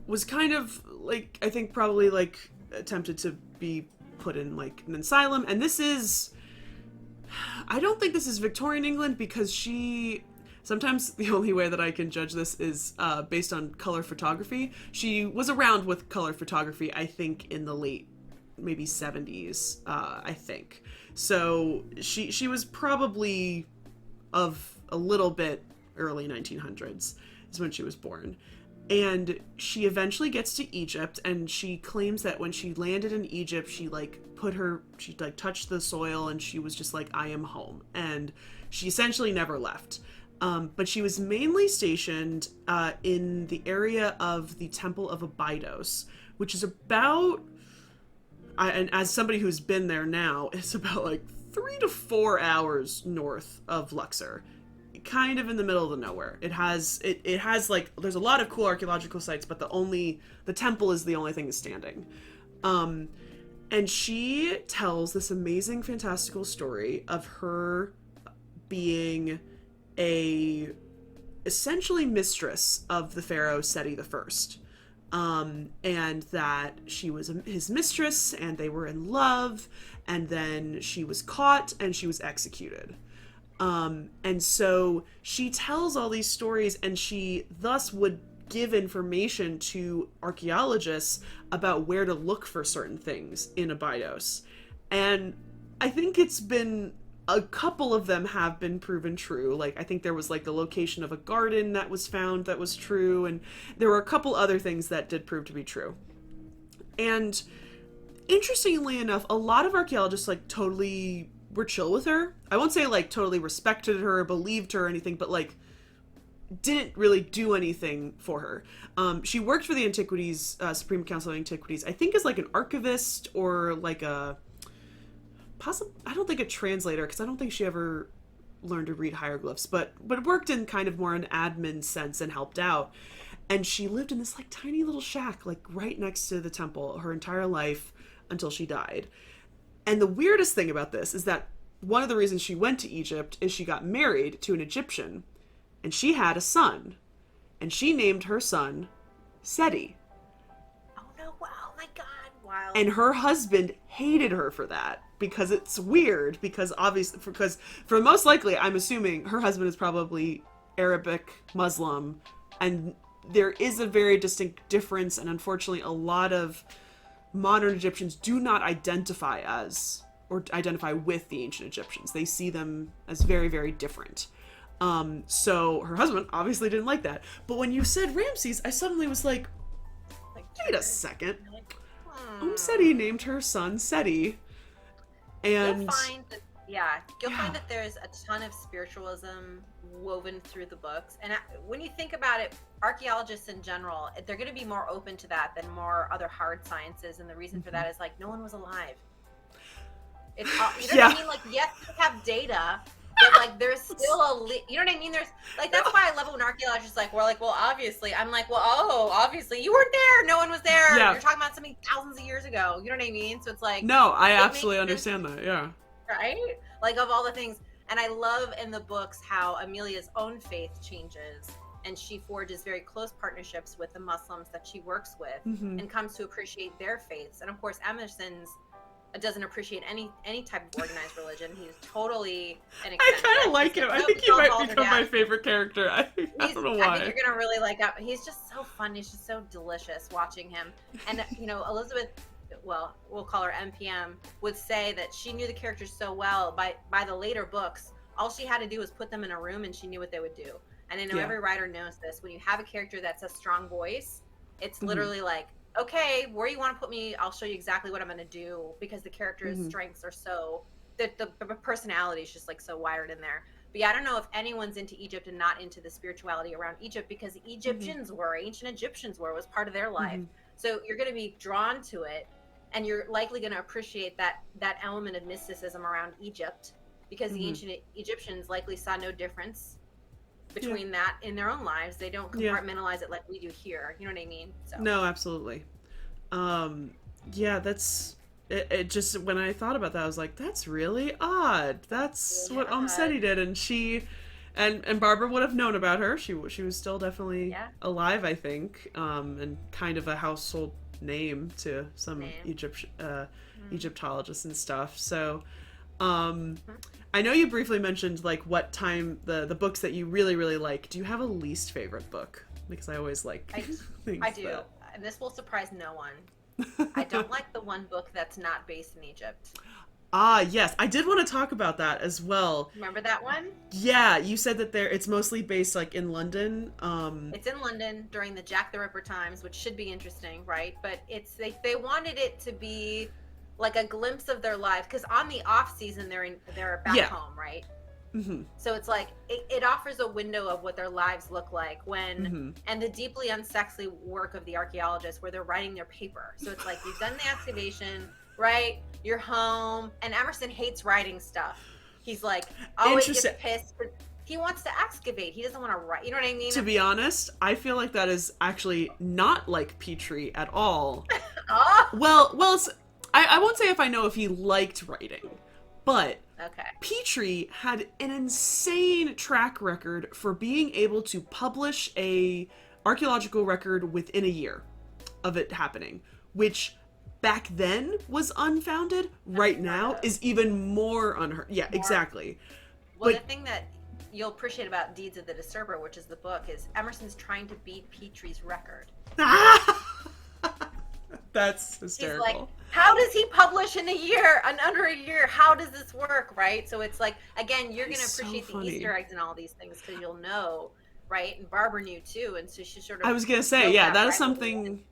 A: was kind of like, I think probably like attempted to be put in like an asylum, and I don't think this is Victorian England because sometimes the only way that I can judge this is based on color photography. She was around with color photography, I think, in the late maybe 70s, I think. So she was probably of a little bit early 1900s is when she was born. And she eventually gets to Egypt, and she claims that when she landed in Egypt, she touched the soil and she was just like, I am home. And she essentially never left. But she was mainly stationed in the area of the Temple of Abydos, which is about, and as somebody who's been there now, it's about like 3 to 4 hours north of Luxor. Kind of in the middle of the nowhere. It has like, there's a lot of cool archaeological sites, but the temple is the only thing that's standing. And she tells this amazing, fantastical story of her being essentially mistress of the pharaoh Seti I. And that she was his mistress, and they were in love, and then she was caught and she was executed. And so she tells all these stories, and she thus would give information to archaeologists about where to look for certain things in Abydos. And I think a couple of them have been proven true. Like, I think there was like the location of a garden that was found that was true, and there were a couple other things that did prove to be true. And interestingly enough, a lot of archaeologists like totally were chill with her. I won't say like totally respected her or believed her or anything, but like didn't really do anything for her. She worked for the Antiquities, Supreme Council of Antiquities, I think as like an archivist or like I don't think a translator, because I don't think she ever learned to read hieroglyphs, but worked in kind of more an admin sense and helped out. And she lived in this like tiny little shack like right next to the temple her entire life until she died. And the weirdest thing about this is that one of the reasons she went to Egypt is she got married to an Egyptian, and she had a son, and she named her son Seti.
B: Oh no, wow, oh my God, wow.
A: And her husband hated her for that, because it's weird, because for most likely, I'm assuming her husband is probably Arabic Muslim, and there is a very distinct difference, and unfortunately a lot of modern Egyptians do not identify as or identify with the ancient Egyptians. They see them as very, very different. So her husband obviously didn't like that. But when you said Ramses, I suddenly was like, wait a second. Seti named her son Seti. And
B: Yeah, you'll find that there's a ton of spiritualism woven through the books. And when you think about it, archaeologists in general, they're going to be more open to that than more other hard sciences. And the reason for that is like, no one was alive. It's all, you know what I mean? Like, yes, we have data, but like, there's still you know what I mean? There's like, that's why I love it when archaeologists like, we're like, well, obviously. I'm like, well, obviously you weren't there. No one was there.
A: Yeah.
B: You're talking about something thousands of years ago. You know what I mean? So it's like,
A: no, I absolutely understand that. Yeah.
B: Right? Like, of all the things. And I love in the books how Amelia's own faith changes, and she forges very close partnerships with the Muslims that she works with, and comes to appreciate their faiths. And of course, Emerson's doesn't appreciate any type of organized religion. He's totally an eccentric.
A: I kind of like him. I think he might become my favorite character. I don't know why.
B: I think you're gonna really like him. He's just so fun. He's just so delicious watching him. And you know, Elizabeth, well, we'll call her MPM, would say that she knew the characters so well. By the later books, all she had to do was put them in a room and she knew what they would do. And I know every writer knows this. When you have a character that's a strong voice, it's literally like, okay, where you want to put me, I'll show you exactly what I'm going to do, because the character's strengths are so, the personality is just like so wired in there. But yeah, I don't know if anyone's into Egypt and not into the spirituality around Egypt, because the Egyptians were, ancient Egyptians were, was part of their life. So you're going to be drawn to it, and you're likely going to appreciate that element of mysticism around Egypt, because the ancient Egyptians likely saw no difference between that in their own lives. They don't compartmentalize it like we do here. You know what I mean? So. No,
A: absolutely. Yeah, that's it. Just when I thought about that, I was like, that's really odd. That's what Seti did, and she and Barbara would have known about her. She was still definitely alive, I think, and kind of a household name to some Egyptologists and stuff. So I know you briefly mentioned like what time the books that you really, really like. Do you have a least favorite book? Because I always like things.
B: I do. And this will surprise no one. I don't like the one book that's not based in Egypt.
A: Ah, yes. I did want to talk about that as well.
B: Remember that one?
A: Yeah, you said that it's mostly based like in London.
B: It's in London during the Jack the Ripper times, which should be interesting, right? But they wanted it to be like a glimpse of their life, because on the off season they're back home, right? So it's like it offers a window of what their lives look like when and the deeply unsexy work of the archaeologists, where they're writing their paper. So it's like, you've done the excavation, right? You're home, and Emerson hates writing stuff. He's like always gets pissed. He wants to excavate. He doesn't want to write. You know what I mean?
A: To be honest, I feel like that is actually not like Petrie at all. Well, I won't say if I know if he liked writing, but Petrie had an insane track record for being able to publish a archaeological record within a year of it happening, which back then was unfounded. Right now is even more unheard. Yeah, exactly.
B: Well, the thing that you'll appreciate about Deeds of the Disturber, which is the book, is Emerson's trying to beat Petrie's record.
A: That's hysterical.
B: He's like, how does he publish in under a year? How does this work, right? So it's like, again, you're going to appreciate the Easter eggs and all these things, because you'll know, right? And Barbara knew too, and so she sort of...
A: I was going to say, that is something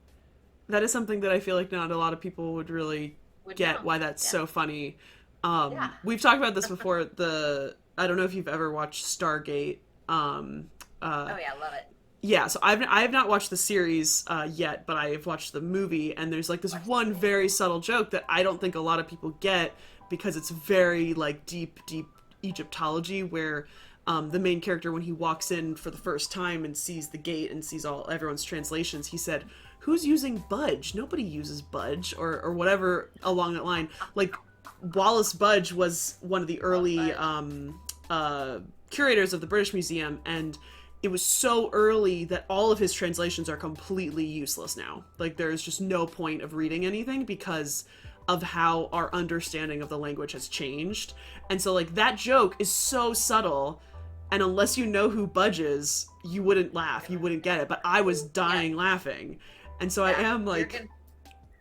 A: that I feel like not a lot of people would really get why that's so funny. We've talked about this before. I don't know if you've ever watched Stargate.
B: Oh yeah, love it.
A: Yeah, so I have not watched the series yet, but I have watched the movie, and there's like this one very subtle joke that I don't think a lot of people get, because it's very like deep Egyptology, where the main character, when he walks in for the first time and sees the gate and sees everyone's translations, he said, "Who's using Budge? Nobody uses Budge," or whatever along that line. Like, Wallace Budge was one of the early curators of the British Museum, and it was so early that all of his translations are completely useless now. Like, there's just no point of reading anything because of how our understanding of the language has changed. And so, like, that joke is so subtle, and unless you know who Budge is, you wouldn't laugh, you wouldn't get it. But I was dying laughing. And so I am, like,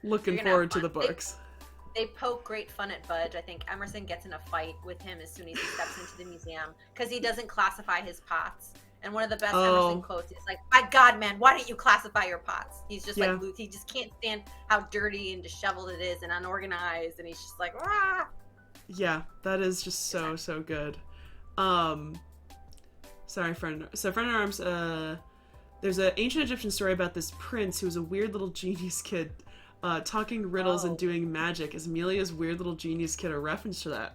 A: looking forward to the books.
B: They poke great fun at Budge. I think Emerson gets in a fight with him as soon as he steps into the museum, because he doesn't classify his pots. And one of the best Emerson quotes is like, "My God, man, why don't you classify your pots?" He's just like, he just can't stand how dirty and disheveled it is and unorganized, and he's just like, "Rah!"
A: Yeah, that is just so good. Um, Sorry, friend. So, friend in arms. There's an ancient Egyptian story about this prince who was a weird little genius kid, talking riddles and doing magic. Is Amelia's weird little genius kid a reference to that?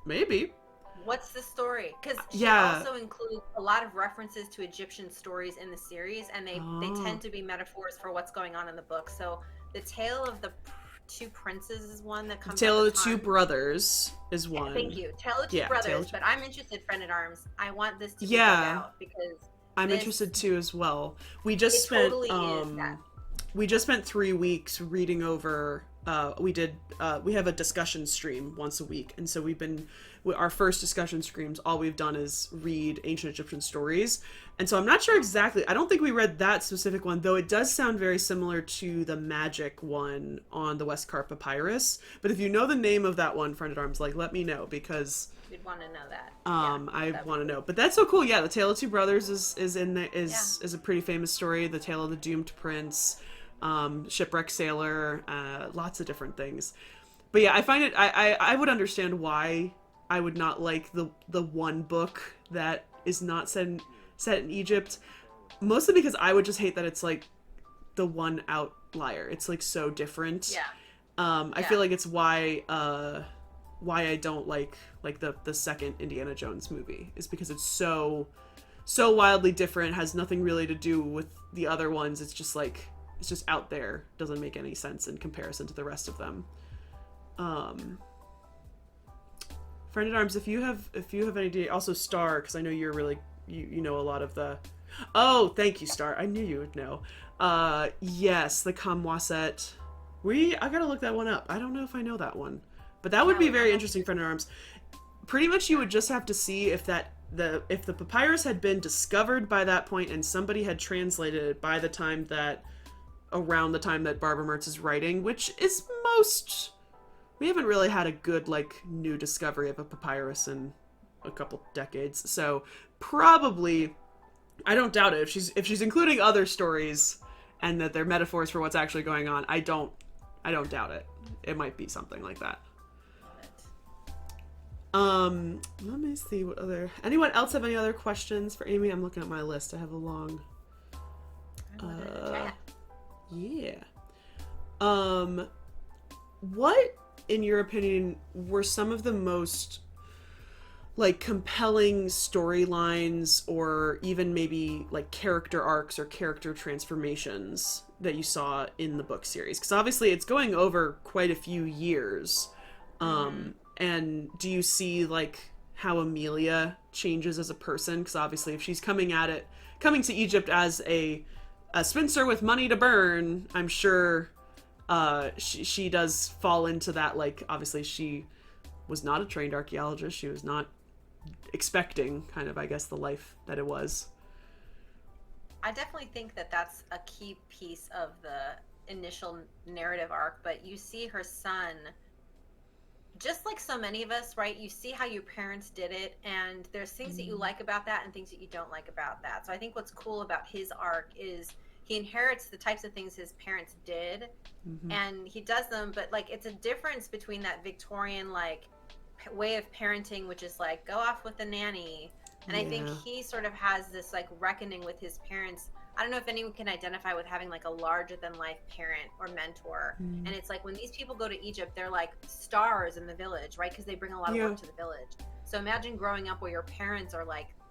A: Maybe.
B: What's the story? Because she
A: Yeah.
B: also includes a lot of references to Egyptian stories in the series, and they
A: Oh.
B: tend to be metaphors for what's going on in the book. So the tale of the two princes is one that comes up
A: Tale
B: a
A: of the Two
B: ton.
A: Brothers is
B: Yeah, thank
A: one.
B: you. Tale of Two
A: Yeah, Tale
B: Brothers,
A: of Two.
B: but I'm interested, friend at arms. I want this to be dug
A: Yeah,
B: out because
A: I'm
B: this
A: interested too as well. We just
B: it
A: spent
B: totally is that.
A: we just spent 3 weeks reading over. We have a discussion stream once a week, and so our first discussion streams. All we've done is read ancient Egyptian stories, and so I'm not sure exactly. I don't think we read that specific one, though. It does sound very similar to the magic one on the Westcar Papyrus. But if you know the name of that one, friend at arms, like let me know because
B: We'd want to know that.
A: I
B: That'd be
A: want to
B: cool.
A: know. But that's so cool. Yeah, the Tale of Two Brothers is in the
B: Yeah.
A: is a pretty famous story. The Tale of the Doomed Prince, Shipwrecked Sailor, lots of different things. But yeah, I find it. I would understand why I would not like the one book that is not set in Egypt. Mostly because I would just hate that it's like the one outlier. It's like so different.
B: Yeah.
A: I feel like it's why I don't like the second Indiana Jones movie is because it's so wildly different, has nothing really to do with the other ones. It's just like it's just out there, doesn't make any sense in comparison to the rest of them. Friend at arms, if you have any idea, also Star, because I know you're really you know a lot of the. Oh, thank you, Star. I knew you would know. Yes, the Kamwaset. I gotta look that one up. I don't know if I know that one, but that would be very interesting, friend at arms. Pretty much, you would just have to see if if the papyrus had been discovered by that point and somebody had translated it by around the time that Barbara Mertz is writing, which is most. We haven't really had a good new discovery of a papyrus in a couple decades, so probably I don't doubt it if she's including other stories and that they're metaphors for what's actually going on. I don't doubt it. It might be something like that. Let me see what other. Anyone else have any other questions for Amy? I'm looking at my list. I have a long. Yeah. What, in your opinion, were some of the most compelling storylines or even maybe character arcs or character transformations that you saw in the book series? Because obviously it's going over quite a few years. And do you see how Amelia changes as a person? Because obviously if she's coming to Egypt as a spinster with money to burn, I'm sure she does fall into that. Obviously she was not a trained archaeologist. She was not expecting kind of, I guess, the life that it was.
B: I definitely think that that's a key piece of the initial narrative arc, but you see her son, just like so many of us, right? You see how your parents did it, and there's things that you like about that and things that you don't like about that. So I think what's cool about his arc is he inherits the types of things his parents did, and he does them, but it's a difference between that Victorian way of parenting, which is go off with the nanny. And I think he sort of has this reckoning with his parents. I don't know if anyone can identify with having a larger than life parent or mentor. And it's when these people go to Egypt, they're stars in the village, right? Because they bring a lot of work to the village. So imagine growing up where your parents are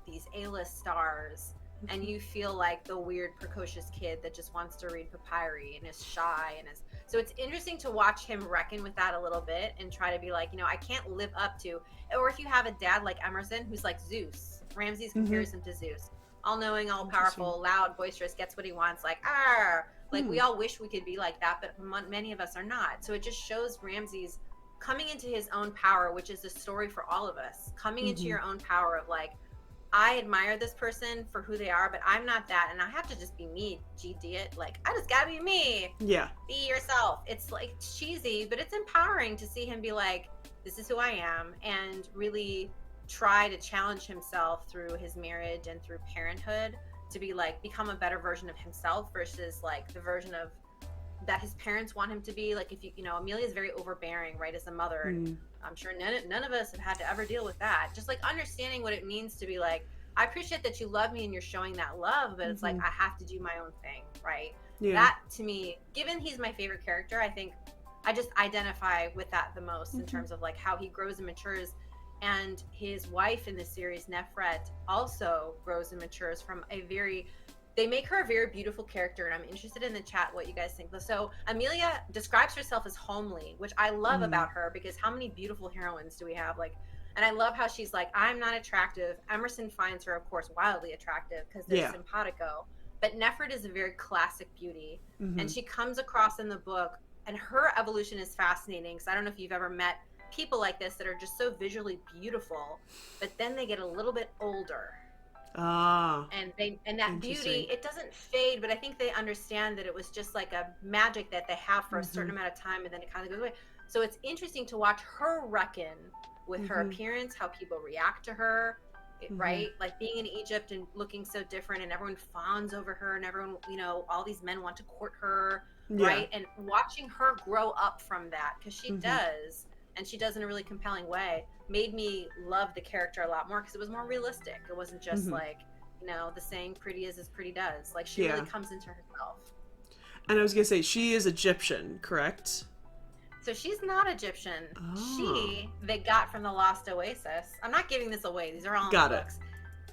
B: these A-list stars, and you feel like the weird precocious kid that just wants to read papyri and is shy and is. So it's interesting to watch him reckon with that a little bit and try to be I can't live up to. Or if you have a dad like Emerson who's like Zeus, Ramses compares him to Zeus, all-knowing, all-powerful, loud, boisterous, gets what he wants, we all wish we could be like that, but many of us are not. So it just shows Ramses coming into his own power, which is a story for all of us, coming into your own power of I admire this person for who they are, but I'm not that, and I have to just be me, G-Diet. I just gotta be me.
A: Yeah.
B: Be yourself. It's cheesy, but it's empowering to see him be this is who I am, and really try to challenge himself through his marriage and through parenthood to be become a better version of himself versus the version of that his parents want him to be. Like, if you know, Amelia's very overbearing, right, as a mother. And I'm sure none of us have had to ever deal with that. Just like understanding what it means to be like, I appreciate that you love me and you're showing that love, but it's like, I have to do my own thing, right?
A: Yeah.
B: That, to me, given he's my favorite character, I think I just identify with that the most in terms of like how he grows and matures. And his wife in this series, Nefret, also grows and matures from a very, they make her a very beautiful character, and I'm interested in the chat what you guys think. So Amelia describes herself as homely, which I love about her, because how many beautiful heroines do we have? Like, and I love how she's like, I'm not attractive. Emerson finds her, of course, wildly attractive because they're simpatico. But Nefret is a very classic beauty, and she comes across in the book, and her evolution is fascinating. Because I don't know if you've ever met people like this that are just so visually beautiful, but then they get a little bit older. And that beauty, it doesn't fade, but I think they understand that it was just like a magic that they have for a certain amount of time, and then it kind of goes away. So it's interesting to watch her reckon with her appearance, how people react to her, right? Like being in Egypt and looking so different, and everyone fawns over her, and everyone, you know, all these men want to court her, right? And watching her grow up from that, because she does, and she does in a really compelling way, made me love the character a lot more, because it was more realistic. It wasn't just like, you know, the saying pretty is as pretty does. Like, she really comes into herself.
A: And I was gonna say, she is Egyptian, correct?
B: So she's not Egyptian. She, they got from the Lost Oasis. I'm not giving this away. These are all in the books.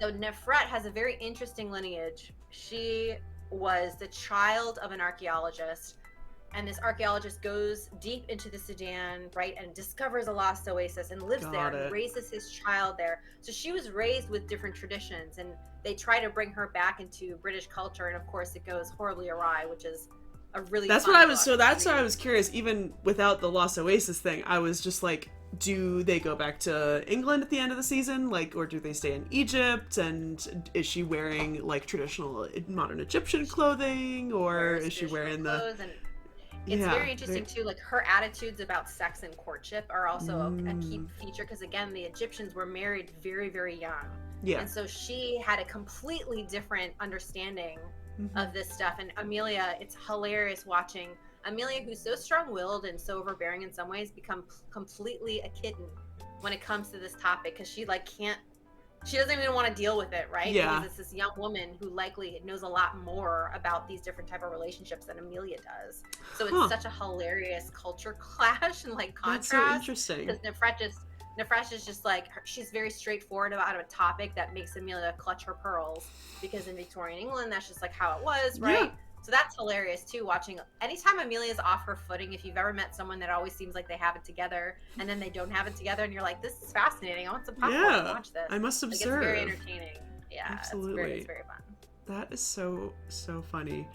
B: So Nefret has a very interesting lineage. She was the child of an archaeologist, and this archaeologist goes deep into the Sudan, right, and discovers a lost oasis and lives there and raises his child there. So she was raised with different traditions, and they try to bring her back into British culture, and of course it goes horribly awry, which is a really
A: that's what I was so that's why I was curious. Even without the Lost Oasis thing, I was just like, do they go back to England at the end of the season, like, or do they stay in Egypt? And is she wearing like traditional modern Egyptian clothing, or is she wearing the
B: it's very interesting too, like her attitudes about sex and courtship are also a key feature, because again, the Egyptians were married very, very young, and so she had a completely different understanding of this stuff. And Amelia, it's hilarious watching Amelia, who's so strong-willed and so overbearing in some ways, become completely a kitten when it comes to this topic, because she like she doesn't even want to deal with it, right? Because it's this young woman who likely knows a lot more about these different type of relationships than Amelia does. So it's such a hilarious culture clash and like contrast.
A: That's so interesting.
B: Because Nefret is just like, she's very straightforward about a topic that makes Amelia clutch her pearls, because in Victorian England, that's just like how it was, right? Yeah. So that's hilarious too, watching anytime Amelia's off her footing. If you've ever met someone that always seems like they have it together and then they don't have it together, and you're like, this is fascinating, I want some popcorn to watch this. I
A: must observe.
B: Like, it's very entertaining. Yeah,
A: absolutely.
B: It's very fun.
A: That is so funny.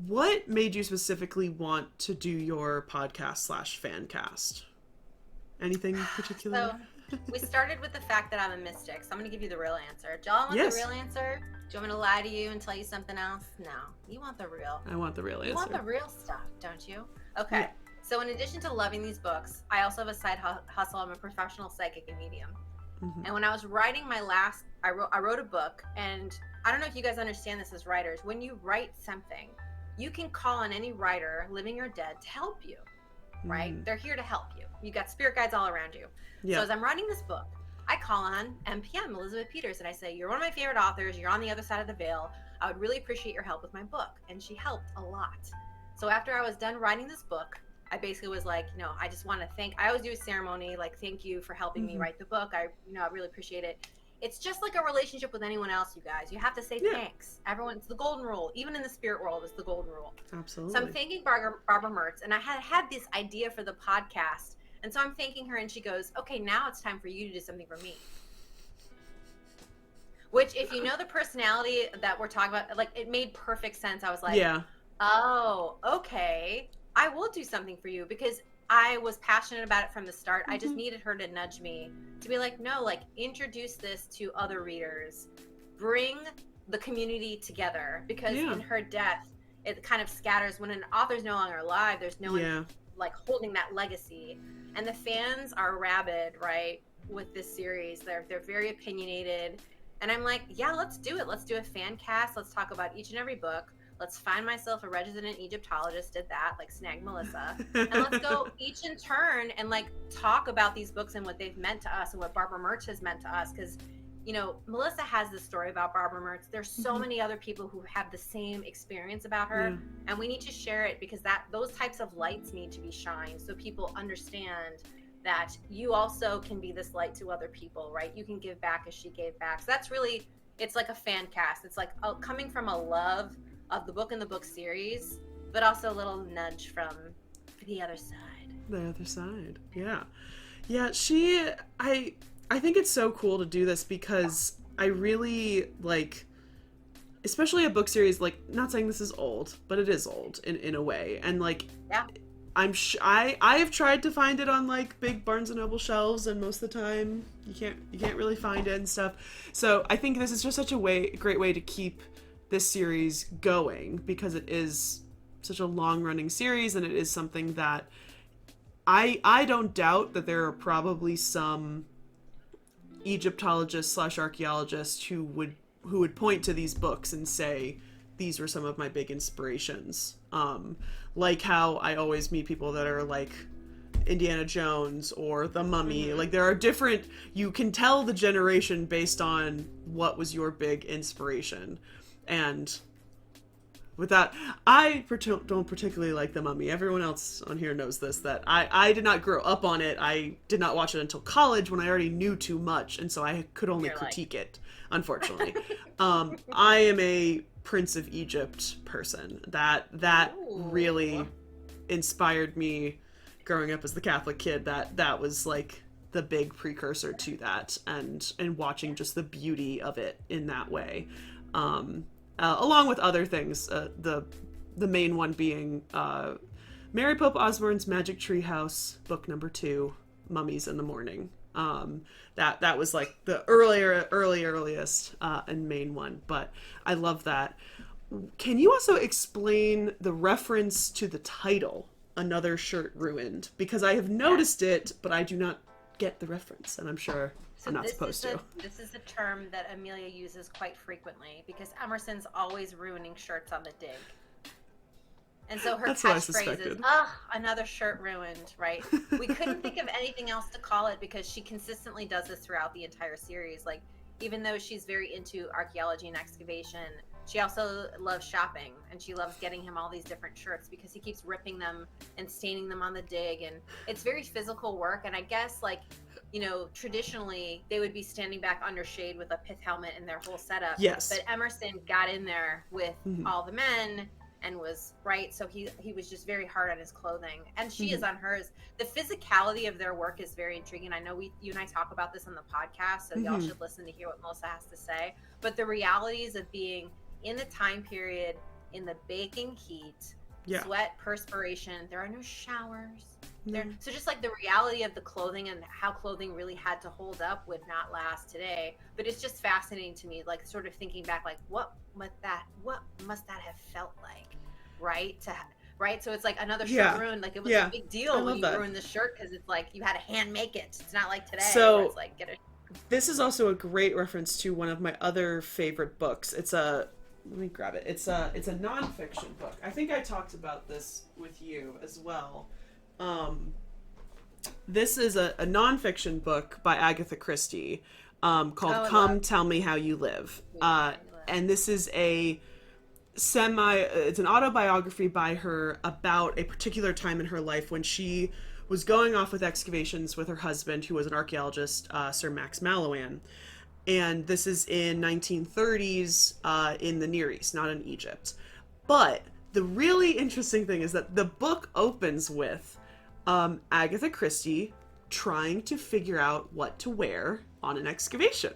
A: What made you specifically want to do your podcast / fan cast? Anything particular?
B: So we started with the fact that I'm a mystic, so I'm going to give you the real answer. Do y'all want the real answer? Do you want me to lie to you and tell you something else? No. You want the real.
A: I want the real answer.
B: You want the real stuff, don't you? Okay. Yeah. So in addition to loving these books, I also have a side hustle. I'm a professional psychic and medium. And when I was writing my last, I wrote a book, and I don't know if you guys understand this as writers. When you write something, you can call on any writer, living or dead, to help you, right? They're here to help you. You got spirit guides all around you. So as I'm writing this book, I call on MPM, Elizabeth Peters, and I say, you're one of my favorite authors. You're on the other side of the veil. I would really appreciate your help with my book. And she helped a lot. So after I was done writing this book, I basically was like, you know, I just want to I always do a ceremony, like, thank you for helping me write the book. I really appreciate it. It's just like a relationship with anyone else, you guys. You have to say thanks. Everyone's the golden rule. Even in the spirit world, it's the golden rule.
A: Absolutely.
B: So I'm thanking Barbara Mertz, and I had this idea for the podcast. And so I'm thanking her, and she goes, okay, now it's time for you to do something for me. Which, if you know the personality that we're talking about, like, it made perfect sense. I was like, oh, okay, I will do something for you, because I was passionate about it from the start. I just needed her to nudge me to be like, no, like, introduce this to other readers, bring the community together, because in her death, it kind of scatters. When an author's no longer alive, there's no one like holding that legacy, and the fans are rabid, right, with this series. They're very opinionated, And I'm like, yeah, let's do it. Let's do a fan cast. Let's talk about each and every book. Let's find myself a resident Egyptologist, did that, like snag Melissa. And let's go each in turn and like talk about these books and what they've meant to us and what Barbara Mertz has meant to us. Because, you know, Melissa has this story about Barbara Mertz. There's so many other people who have the same experience about her. And we need to share it because those types of lights need to be shined so people understand that you also can be this light to other people, right? You can give back as she gave back. So that's really, it's like a fan cast. It's like coming from a love of the book and the book series, but also a little nudge from the other side.
A: The other side, yeah. Yeah, I think it's so cool to do this because I really, like, especially a book series, like, not saying this is old, but it is old in a way. And, like,
B: yeah.
A: I have tried to find it on like big Barnes and Noble shelves, and most of the time you can't really find it and stuff. So I think this is just such a great way to keep this series going because it is such a long running series, and it is something that I don't doubt that there are probably some Egyptologists / archaeologists who would point to these books and say, these were some of my big inspirations. Like how I always meet people that are like Indiana Jones or The Mummy. Like there are different, you can tell the generation based on what was your big inspiration. And with that, I don't particularly like The Mummy. Everyone else on here knows this, that I did not grow up on it. I did not watch it until college when I already knew too much, and so I could only critique it, unfortunately. I am a Prince of Egypt person. That really inspired me growing up as the Catholic kid. That was like the big precursor to that, and watching just the beauty of it in that way. Along with other things, the main one being Mary Pope Osborne's Magic Tree House, book number 2, Mummies in the Morning. That was like the earliest and main one, but I love that. Can you also explain the reference to the title, Another Shirt Ruined? Because I have noticed it, but I do not get the reference, and I'm sure I'm not supposed to.
B: This is a term that Amelia uses quite frequently because Emerson's always ruining shirts on the dig. And so her catchphrase is, another shirt ruined, right? We couldn't think of anything else to call it because she consistently does this throughout the entire series. Like, even though she's very into archaeology and excavation, she also loves shopping, and she loves getting him all these different shirts because he keeps ripping them and staining them on the dig. And it's very physical work. And I guess, like, you know, traditionally they would be standing back under shade with a pith helmet and their whole setup.
A: Yes.
B: But Emerson got in there with all the men and was right, so he was just very hard on his clothing, and she is on hers. The physicality of their work is very intriguing. I know you and I talk about this on the podcast, so y'all should listen to hear what Melissa has to say. But the realities of being in the time period, in the baking heat, sweat, perspiration, there are no showers. So just like the reality of the clothing and how clothing really had to hold up would not last today. But it's just fascinating to me, like sort of thinking back, like what must that have felt like, right? So it's like another shirt ruined. Like it was a big deal when you ruined the shirt because it's like you had to hand make it. It's not like today.
A: So
B: where it's like
A: this is also a great reference to one of my other favorite books. Let me grab it. It's a nonfiction book. I think I talked about this with you as well. This is a nonfiction book by Agatha Christie called Come Tell Me How You Live. And this is it's an autobiography by her about a particular time in her life when she was going off with excavations with her husband, who was an archaeologist, Sir Max Mallowan. And this is in 1930s in the Near East, not in Egypt. But the really interesting thing is that the book opens with Agatha Christie trying to figure out what to wear on an excavation.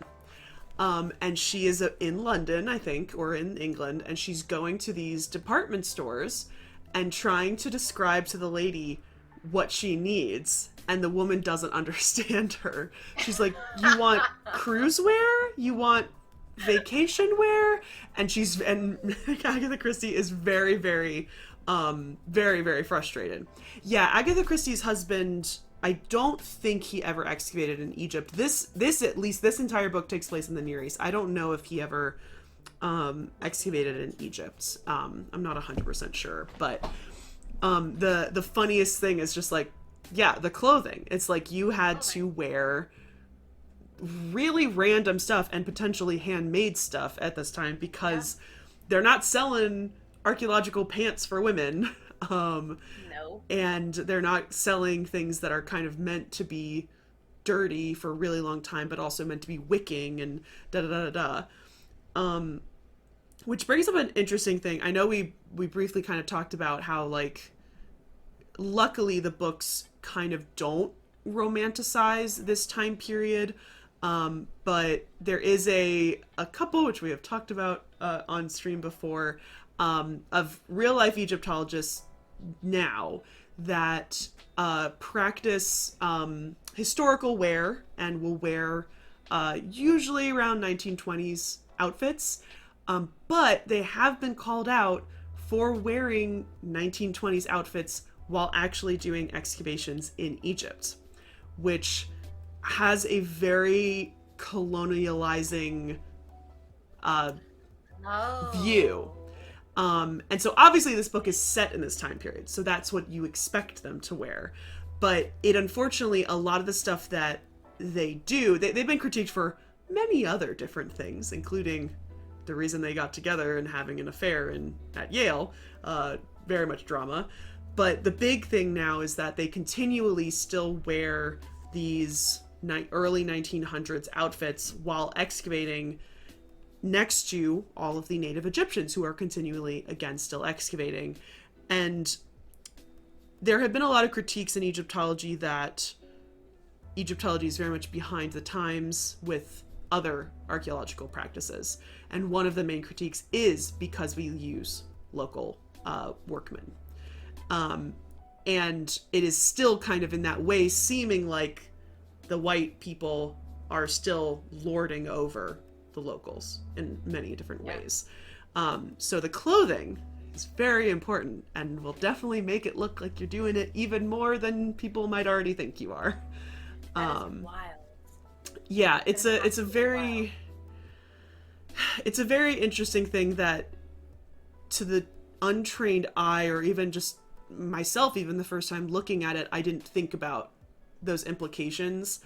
A: And she is in London, I think, or in England, and she's going to these department stores and trying to describe to the lady what she needs. And the woman doesn't understand her. She's like, you want cruise wear? You want vacation wear? And Agatha Christie is very, very, very, very frustrated. Yeah, Agatha Christie's husband I don't think he ever excavated in Egypt. This at least this entire book takes place in the Near East. I don't know if he ever excavated in Egypt. I'm not 100% sure, but the funniest thing is just like, yeah, the clothing. It's like you had to wear really random stuff and potentially handmade stuff at this time because they're not selling archaeological pants for women.
B: No.
A: And they're not selling things that are kind of meant to be dirty for a really long time, but also meant to be wicking and da da da da da. Which brings up an interesting thing. I know we briefly kind of talked about how, like, luckily the books kind of don't romanticize this time period. But there is a couple, which we have talked about on stream before, of real life Egyptologists now that practice historical wear and will wear usually around 1920s outfits. But they have been called out for wearing 1920s outfits while actually doing excavations in Egypt, which has a very colonializing view. And so obviously this book is set in this time period, so that's what you expect them to wear. But it unfortunately, a lot of the stuff that they do, they've been critiqued for many other different things, including the reason they got together and having an affair at Yale, very much drama. But the big thing now is that they continually still wear these early 1900s outfits while excavating next to all of the native Egyptians who are continually, again, still excavating. And there have been a lot of critiques in Egyptology that Egyptology is very much behind the times with other archaeological practices. And one of the main critiques is because we use local workmen. And it is still kind of in that way seeming like the white people are still lording over the locals in many different ways. So the clothing is very important and will definitely make it look like you're doing it even more than people might already think you are.
B: That is wild.
A: Yeah, it's a very interesting thing that to the untrained eye, or even just myself, even the first time looking at it, I didn't think about those implications,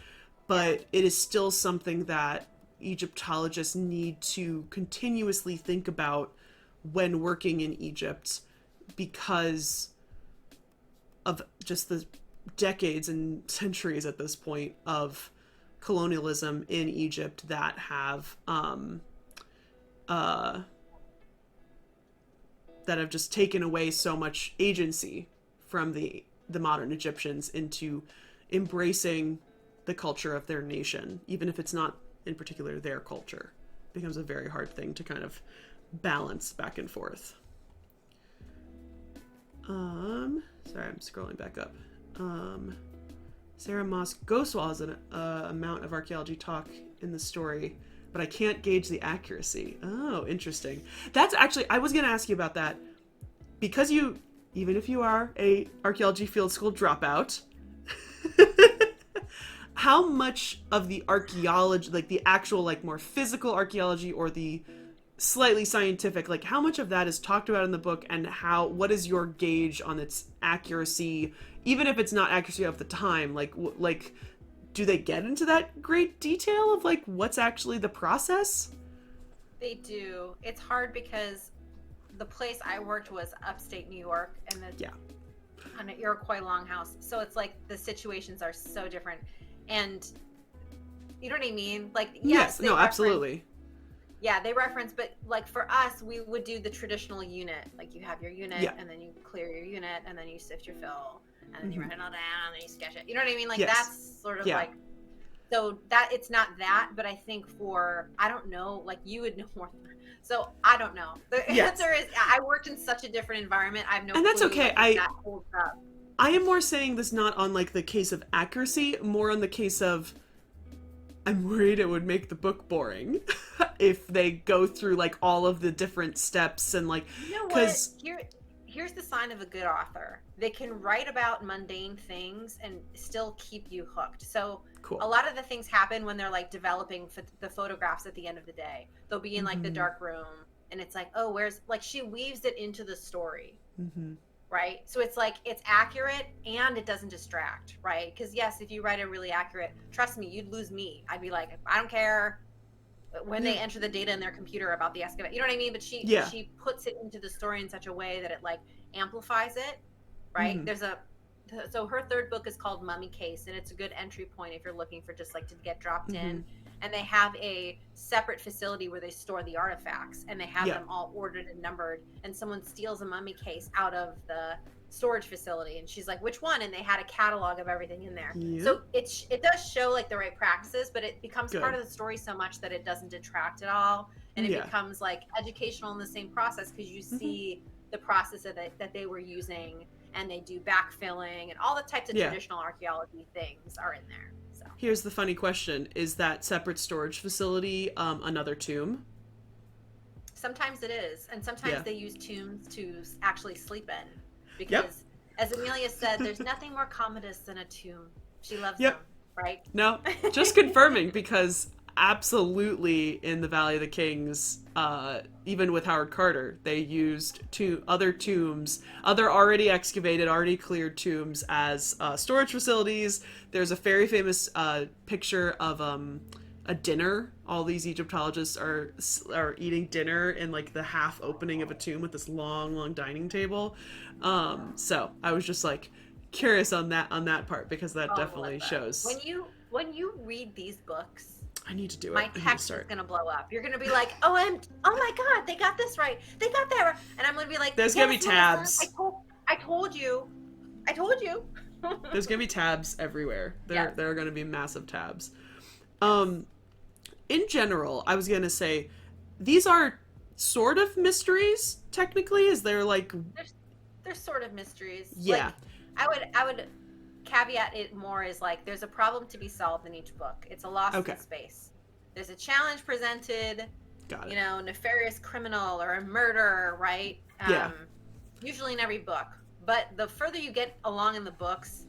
A: but it is still something that Egyptologists need to continuously think about when working in Egypt because of just the decades and centuries at this point of colonialism in Egypt that have just taken away so much agency from the modern Egyptians into embracing the culture of their nation, even if it's not in particular their culture. It becomes a very hard thing to kind of balance back and forth. Sorry, I'm scrolling back up. Sarah Moss Goswal has an amount of archaeology talk in the story, but I can't gauge the accuracy. Oh, interesting. That's actually, I was going to ask you about that, because you, even if you are a archaeology field school dropout, how much of the archaeology, like the actual, like more physical archaeology or the slightly scientific, like how much of that is talked about in the book, and what is your gauge on its accuracy, even if it's not accuracy of the time? Like do they get into that great detail of like what's actually the process?
B: They do. It's hard because the place I worked was upstate New York, and on an Iroquois longhouse, so it's like the situations are so different, and you know what I mean? Like, yes, no,
A: absolutely.
B: Yeah, they reference, but like for us, we would do the traditional unit. Like you have your unit, and then you clear your unit, and then you sift your fill, and then you write it all down, and then you sketch it. You know what I mean? Like that's sort of like, so that it's not that, but I think I don't know, like you would know more. So I don't know. The answer is I worked in such a different environment. I have no.
A: And that's okay.
B: That holds up.
A: I am more saying this not on like the case of accuracy, more on the case of I'm worried it would make the book boring if they go through like all of the different steps and like,
B: you know what? here's the sign of a good author. They can write about mundane things and still keep you hooked. So
A: Cool.
B: a lot of the things happen when they're like developing the photographs at the end of the day. They'll be in like the dark room, and it's like, oh, where's, like, she weaves it into the story. Right? So it's like, it's accurate and it doesn't distract, right? Because yes, if you write a really accurate, trust me, you'd lose me. I'd be like, I don't care when they enter the data in their computer about the excavation. You know what I mean? But she puts it into the story in such a way that it like amplifies it, right? So her third book is called Mummy Case, and it's a good entry point if you're looking for just like to get dropped in. And they have a separate facility where they store the artifacts, and they have them all ordered and numbered, and someone steals a mummy case out of the storage facility, and she's like, which one? And they had a catalog of everything in there. So it does show like the right practices, but it becomes part of the story so much that it doesn't detract at all, and it becomes like educational in the same process, because you see the process that they were using, and they do backfilling and all the types of traditional archaeology things are in there.
A: Here's the funny question. Is that separate storage facility another tomb?
B: Sometimes it is. And sometimes they use tombs to actually sleep in. Because, as Amelia said, there's nothing more commodious than a tomb. She loves them, right?
A: No, just confirming, because absolutely in the Valley of the Kings, even with Howard Carter, they used other tombs, other already excavated, already cleared tombs as storage facilities. There's a very famous picture of a dinner. All these Egyptologists are eating dinner in like the half opening of a tomb with this long dining table. So I was just like curious on that part, because that definitely shows.
B: When you read these books,
A: I need to do it.
B: My text is going to blow up. You're going to be like, oh my God, they got this right. They got that right. And I'm going to be like,
A: there's going to be tabs.
B: I told you.
A: There's going to be tabs everywhere. There are going to be massive tabs. In general, I was going to say, these are sort of mysteries, technically. Is there like...
B: They're sort of mysteries.
A: Yeah.
B: Like, I would caveat it more as like, there's a problem to be solved in each book. It's a lost in space. There's a challenge presented, nefarious criminal or a murder, right? Usually in every book. But the further you get along in the books,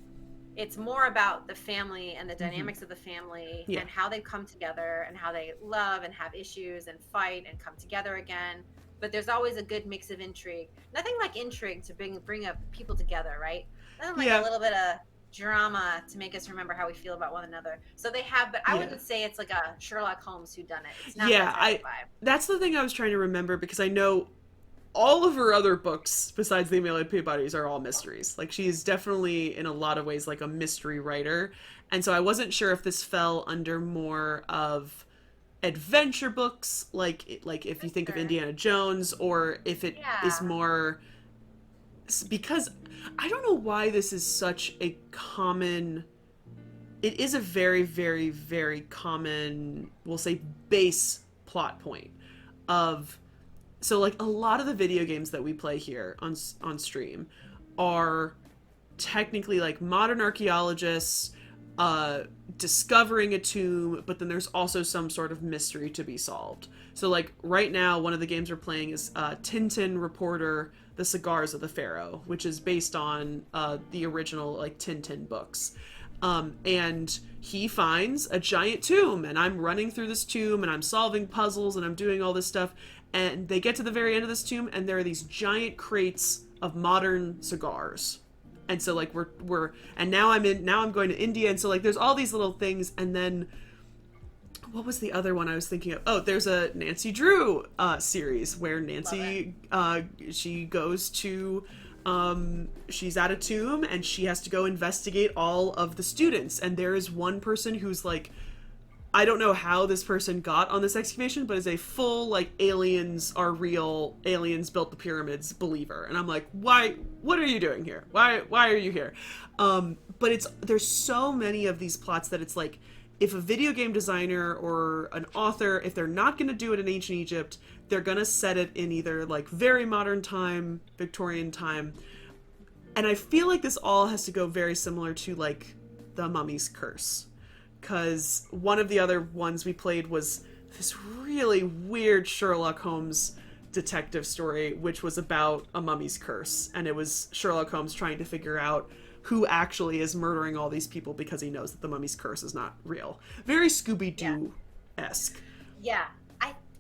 B: it's more about the family and the dynamics of the family and how they come together and how they love and have issues and fight and come together again. But there's always a good mix of intrigue. Nothing like intrigue to bring up people together, right? Nothing like a little bit of drama to make us remember how we feel about one another. So they have, but I wouldn't say it's like a Sherlock Holmes whodunit. It's not that type of vibe.
A: That's the thing I was trying to remember, because I know all of her other books, besides the Amelia Peabodys, are all mysteries. Like, she's definitely, in a lot of ways, like a mystery writer. And so I wasn't sure if this fell under more of adventure books, like if you think of Indiana Jones, or if it is more... Because I don't know why this is such a common... It is a very, very, very common, we'll say, base plot point of... So, like, a lot of the video games that we play here on stream are technically, like, modern archaeologists discovering a tomb, but then there's also some sort of mystery to be solved. So, like, right now, one of the games we're playing is Tintin Reporter, The Cigars of the Pharaoh, which is based on the original, like, Tintin books. And he finds a giant tomb, and I'm running through this tomb, and I'm solving puzzles, and I'm doing all this stuff. And they get to the very end of this tomb, and there are these giant crates of modern cigars. And so, like, and now I'm going to India, and so, like, there's all these little things. And then, what was the other one I was thinking of? Oh, there's a Nancy Drew series where Nancy, she goes to, she's at a tomb, and she has to go investigate all of the students. And there is one person who's, like, I don't know how this person got on this excavation, but is a full, like, aliens are real, aliens built the pyramids believer. And I'm like, why? What are you doing here? Why are you here? But there's so many of these plots that it's like, if a video game designer or an author, if they're not going to do it in ancient Egypt, they're going to set it in either, like, very modern time, Victorian time. And I feel like this all has to go very similar to, like, the Mummy's Curse. Because one of the other ones we played was this really weird Sherlock Holmes detective story, which was about a mummy's curse, and it was Sherlock Holmes trying to figure out who actually is murdering all these people because he knows that the mummy's curse is not real. Very Scooby-Doo-esque.
B: Yeah.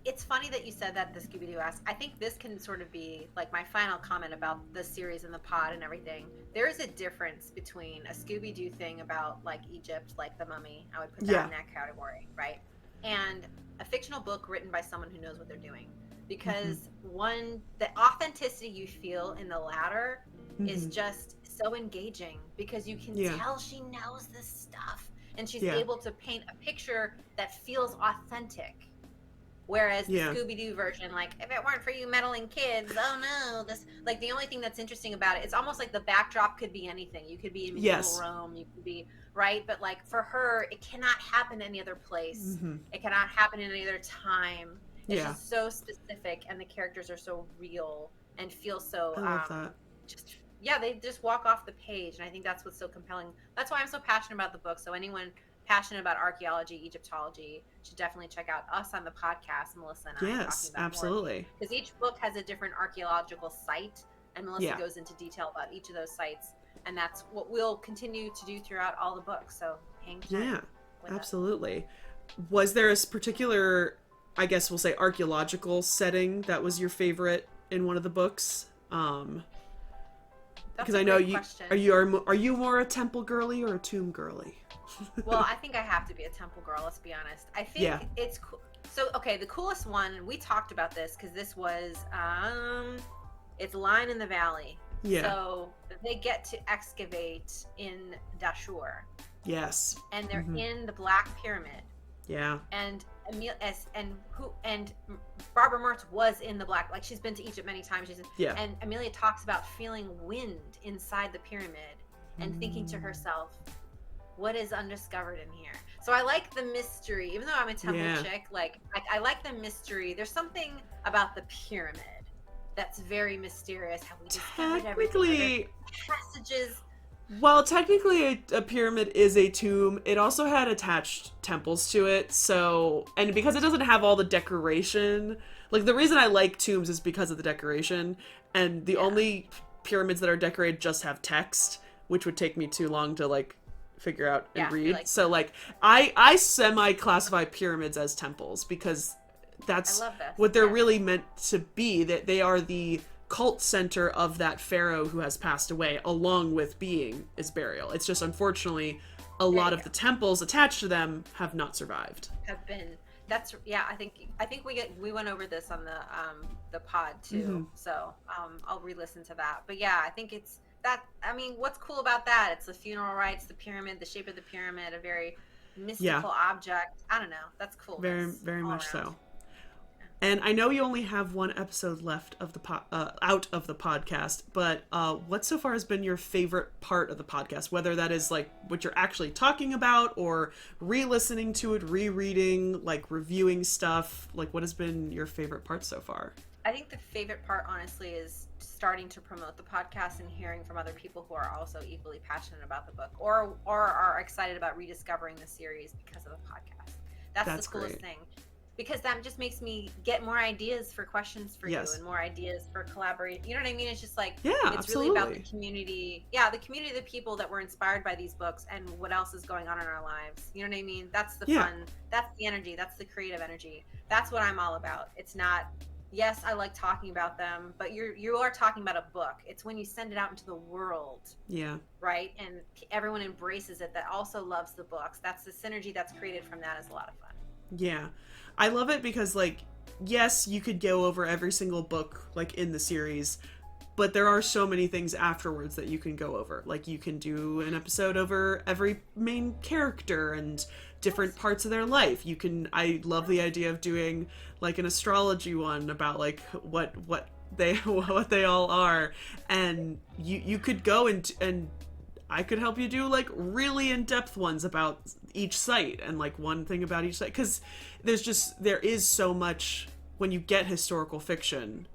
B: It's funny that you said that, the Scooby-Doo-esque. I think this can sort of be like my final comment about the series and the pod and everything. There is a difference between a Scooby-Doo thing about like Egypt, like the mummy. I would put that in that category, right? And a fictional book written by someone who knows what they're doing. Because the authenticity you feel in the latter is just so engaging, because you can tell she knows this stuff and she's able to paint a picture that feels authentic. Whereas the Scooby-Doo version, like, if it weren't for you meddling kids, oh no, this, like, the only thing that's interesting about it, it's almost like the backdrop could be anything. You could be in medieval Rome, you could be, right? But, like, for her, it cannot happen any other place. It cannot happen in any other time. It's just so specific, and the characters are so real and feel so,
A: I love that.
B: just, they just walk off the page, and I think that's what's so compelling. That's why I'm so passionate about the book. So anyone passionate about archaeology, Egyptology, should definitely check out us on the podcast, Melissa and I.
A: Yes, absolutely.
B: Because each book has a different archaeological site, and Melissa goes into detail about each of those sites, and that's what we'll continue to do throughout all the books. So hang tight.
A: Yeah, absolutely. Was there a particular, I guess we'll say, archaeological setting that was your favorite in one of the books? Because I know are you more a temple girly or a tomb girly?
B: Well, I think I have to be a temple girl, let's be honest. I think it's cool. So, okay, the coolest one, we talked about this because this was, it's Line in the Valley. Yeah. So they get to excavate in Dashur.
A: Yes.
B: And they're in the Black Pyramid.
A: Yeah.
B: And Barbara Mertz was in the Black, like, she's been to Egypt many times. And Amelia talks about feeling wind inside the pyramid and thinking to herself, what is undiscovered in here? So I like the mystery, even though I'm a temple chick, like, I like the mystery. There's something about the pyramid that's very mysterious. How we discovered everything. Passages.
A: Well, technically a pyramid is a tomb. It also had attached temples to it. So, and because it doesn't have all the decoration, like, the reason I like tombs is because of the decoration. And the only pyramids that are decorated just have text, which would take me too long to, like, figure out and read. So, like, I semi-classify pyramids as temples because that's what they're really meant to be. That they are the cult center of that pharaoh who has passed away, along with being his burial. It's just, unfortunately, a lot of the temples attached to them have not survived. I think we went over this on the pod too. So I'll re-listen to that. But yeah, I think it's that. I mean, what's cool about that? It's the funeral rites, the pyramid, the shape of the pyramid, a very mystical object. I don't know. That's cool. Very much so. And I know you only have one episode left of the out of the podcast, but what so far has been your favorite part of the podcast? Whether that is, like, what you're actually talking about, or re-listening to it, rereading, like, reviewing stuff. Like, what has been your favorite part so far?
B: I think the favorite part, honestly, is starting to promote the podcast and hearing from other people who are also equally passionate about the book, or are excited about rediscovering the series because of the podcast. That's the coolest thing. Because that just makes me get more ideas for questions for you, and more ideas for collaboration. You know what I mean? It's just like, it's really about the community. Yeah, the community of the people that were inspired by these books and what else is going on in our lives. You know what I mean? That's the fun. That's the energy. That's the creative energy. That's what I'm all about. It's not, yes, I like talking about them, but you are talking about a book. It's when you send it out into the world. Yeah. Right? And everyone embraces it that also loves the books. That's the synergy that's created from that is a lot of fun.
A: Yeah. I love it because, like, yes, you could go over every single book, like, in the series, but there are so many things afterwards that you can go over. Like, you can do an episode over every main character and different parts of their life. I love the idea of doing, like, an astrology one about, like, what they all are, and you could go and I could help you do, like, really in-depth ones about each site and, like, one thing about each site. Because there is so much, when you get historical fiction,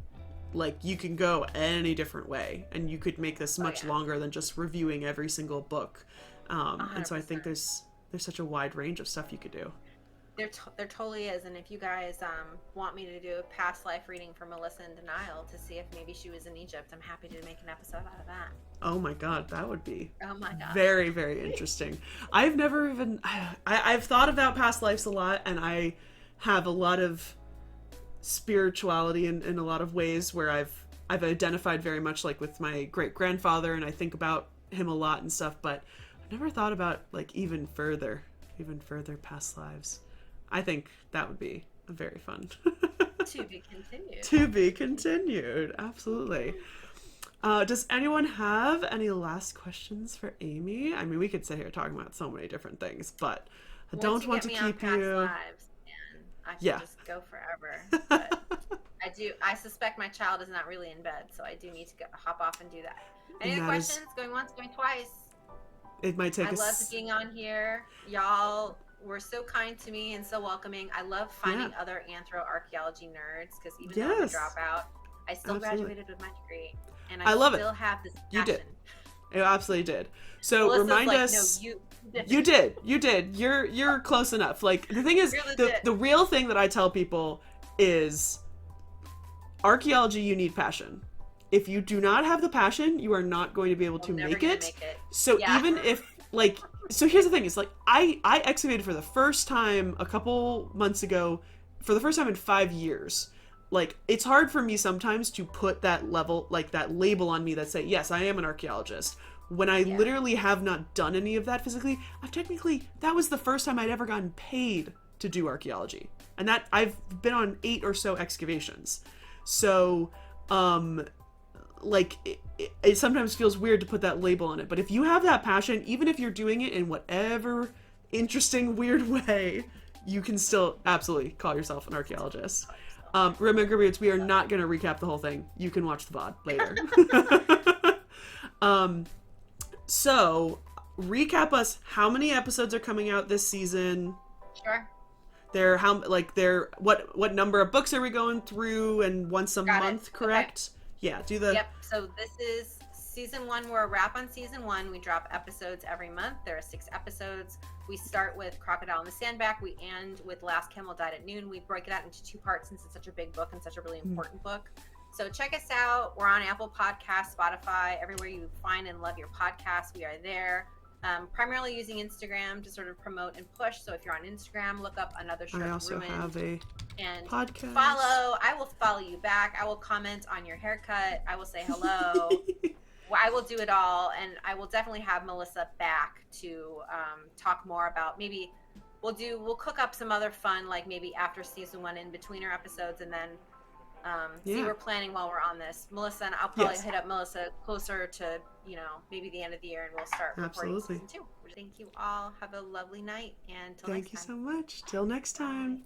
A: like, you can go any different way. And you could make this much longer than just reviewing every single book. And so I think there's such a wide range of stuff you could do.
B: There totally is, and if you guys want me to do a past life reading for MelissainDeNile to see if maybe she was in Egypt, I'm happy to make an episode out of that.
A: Oh my god, that would be
B: Oh my gosh.
A: very, very interesting. I've never even I've thought about past lives a lot, and I have a lot of spirituality in a lot of ways where I've identified very much like with my great grandfather, and I think about him a lot and stuff, but I've never thought about like even further past lives. I think that would be very fun.
B: To be continued.
A: To be continued, absolutely. Does anyone have any last questions for Amy? I mean, we could sit here talking about so many different things, but I don't want to keep you.
B: Lives, man, I could just go forever. But I suspect my child is not really in bed, so I do need to hop off and do that. Any other questions? Going once, going twice.
A: It might take
B: I loved being on here. Y'all were so kind to me and so welcoming. I love finding other anthro-archaeology nerds, because even though I'm a dropout, I still graduated with my degree. And I love still have this passion.
A: You did. You absolutely did. So Melissa's remind us. No, you did. You're close enough. Like, the thing is, the real thing that I tell people is archaeology, you need passion. If you do not have the passion, you are not going to be able to make it. So even if, like, so here's the thing, is like, I excavated for the first time a couple months ago, for the first time in 5 years. Like, it's hard for me sometimes to put that level, like that label on me that say, yes, I am an archaeologist, when I literally have not done any of that physically. Technically, that was the first time I'd ever gotten paid to do archaeology. And that I've been on 8 or so excavations. So, like, it sometimes feels weird to put that label on it. But if you have that passion, even if you're doing it in whatever interesting, weird way, you can still absolutely call yourself an archaeologist. Remember, we are not going to recap the whole thing. You can watch the VOD later. So, recap us. How many episodes are coming out this season?
B: Sure.
A: What number of books are we going through, and once a month, correct? Okay. Yeah, do the...
B: Yep, so this is season 1. We're a wrap on season 1. We drop episodes every month. There are 6 episodes. We start with Crocodile in the Sandbag. We end with Last Camel Died at Noon. We break it out into 2 parts since it's such a big book and such a really important book. So check us out. We're on Apple Podcasts, Spotify, everywhere you find and love your podcasts. We are there. Primarily using Instagram to sort of promote and push. So if you're on Instagram, look up Another Short Ruined. I also have a podcast. Follow. I will follow you back. I will comment on your haircut. I will say hello. I will do it all, and I will definitely have Melissa back to talk more about, maybe we'll cook up some other fun, like maybe after season 1 in between our episodes, and then see, we're planning while we're on this. Melissa, and I'll probably hit up Melissa closer to, maybe the end of the year, and we'll start recording season 2. Thank you all. Have a lovely night, and till next time.
A: Thank you so much. Till next time.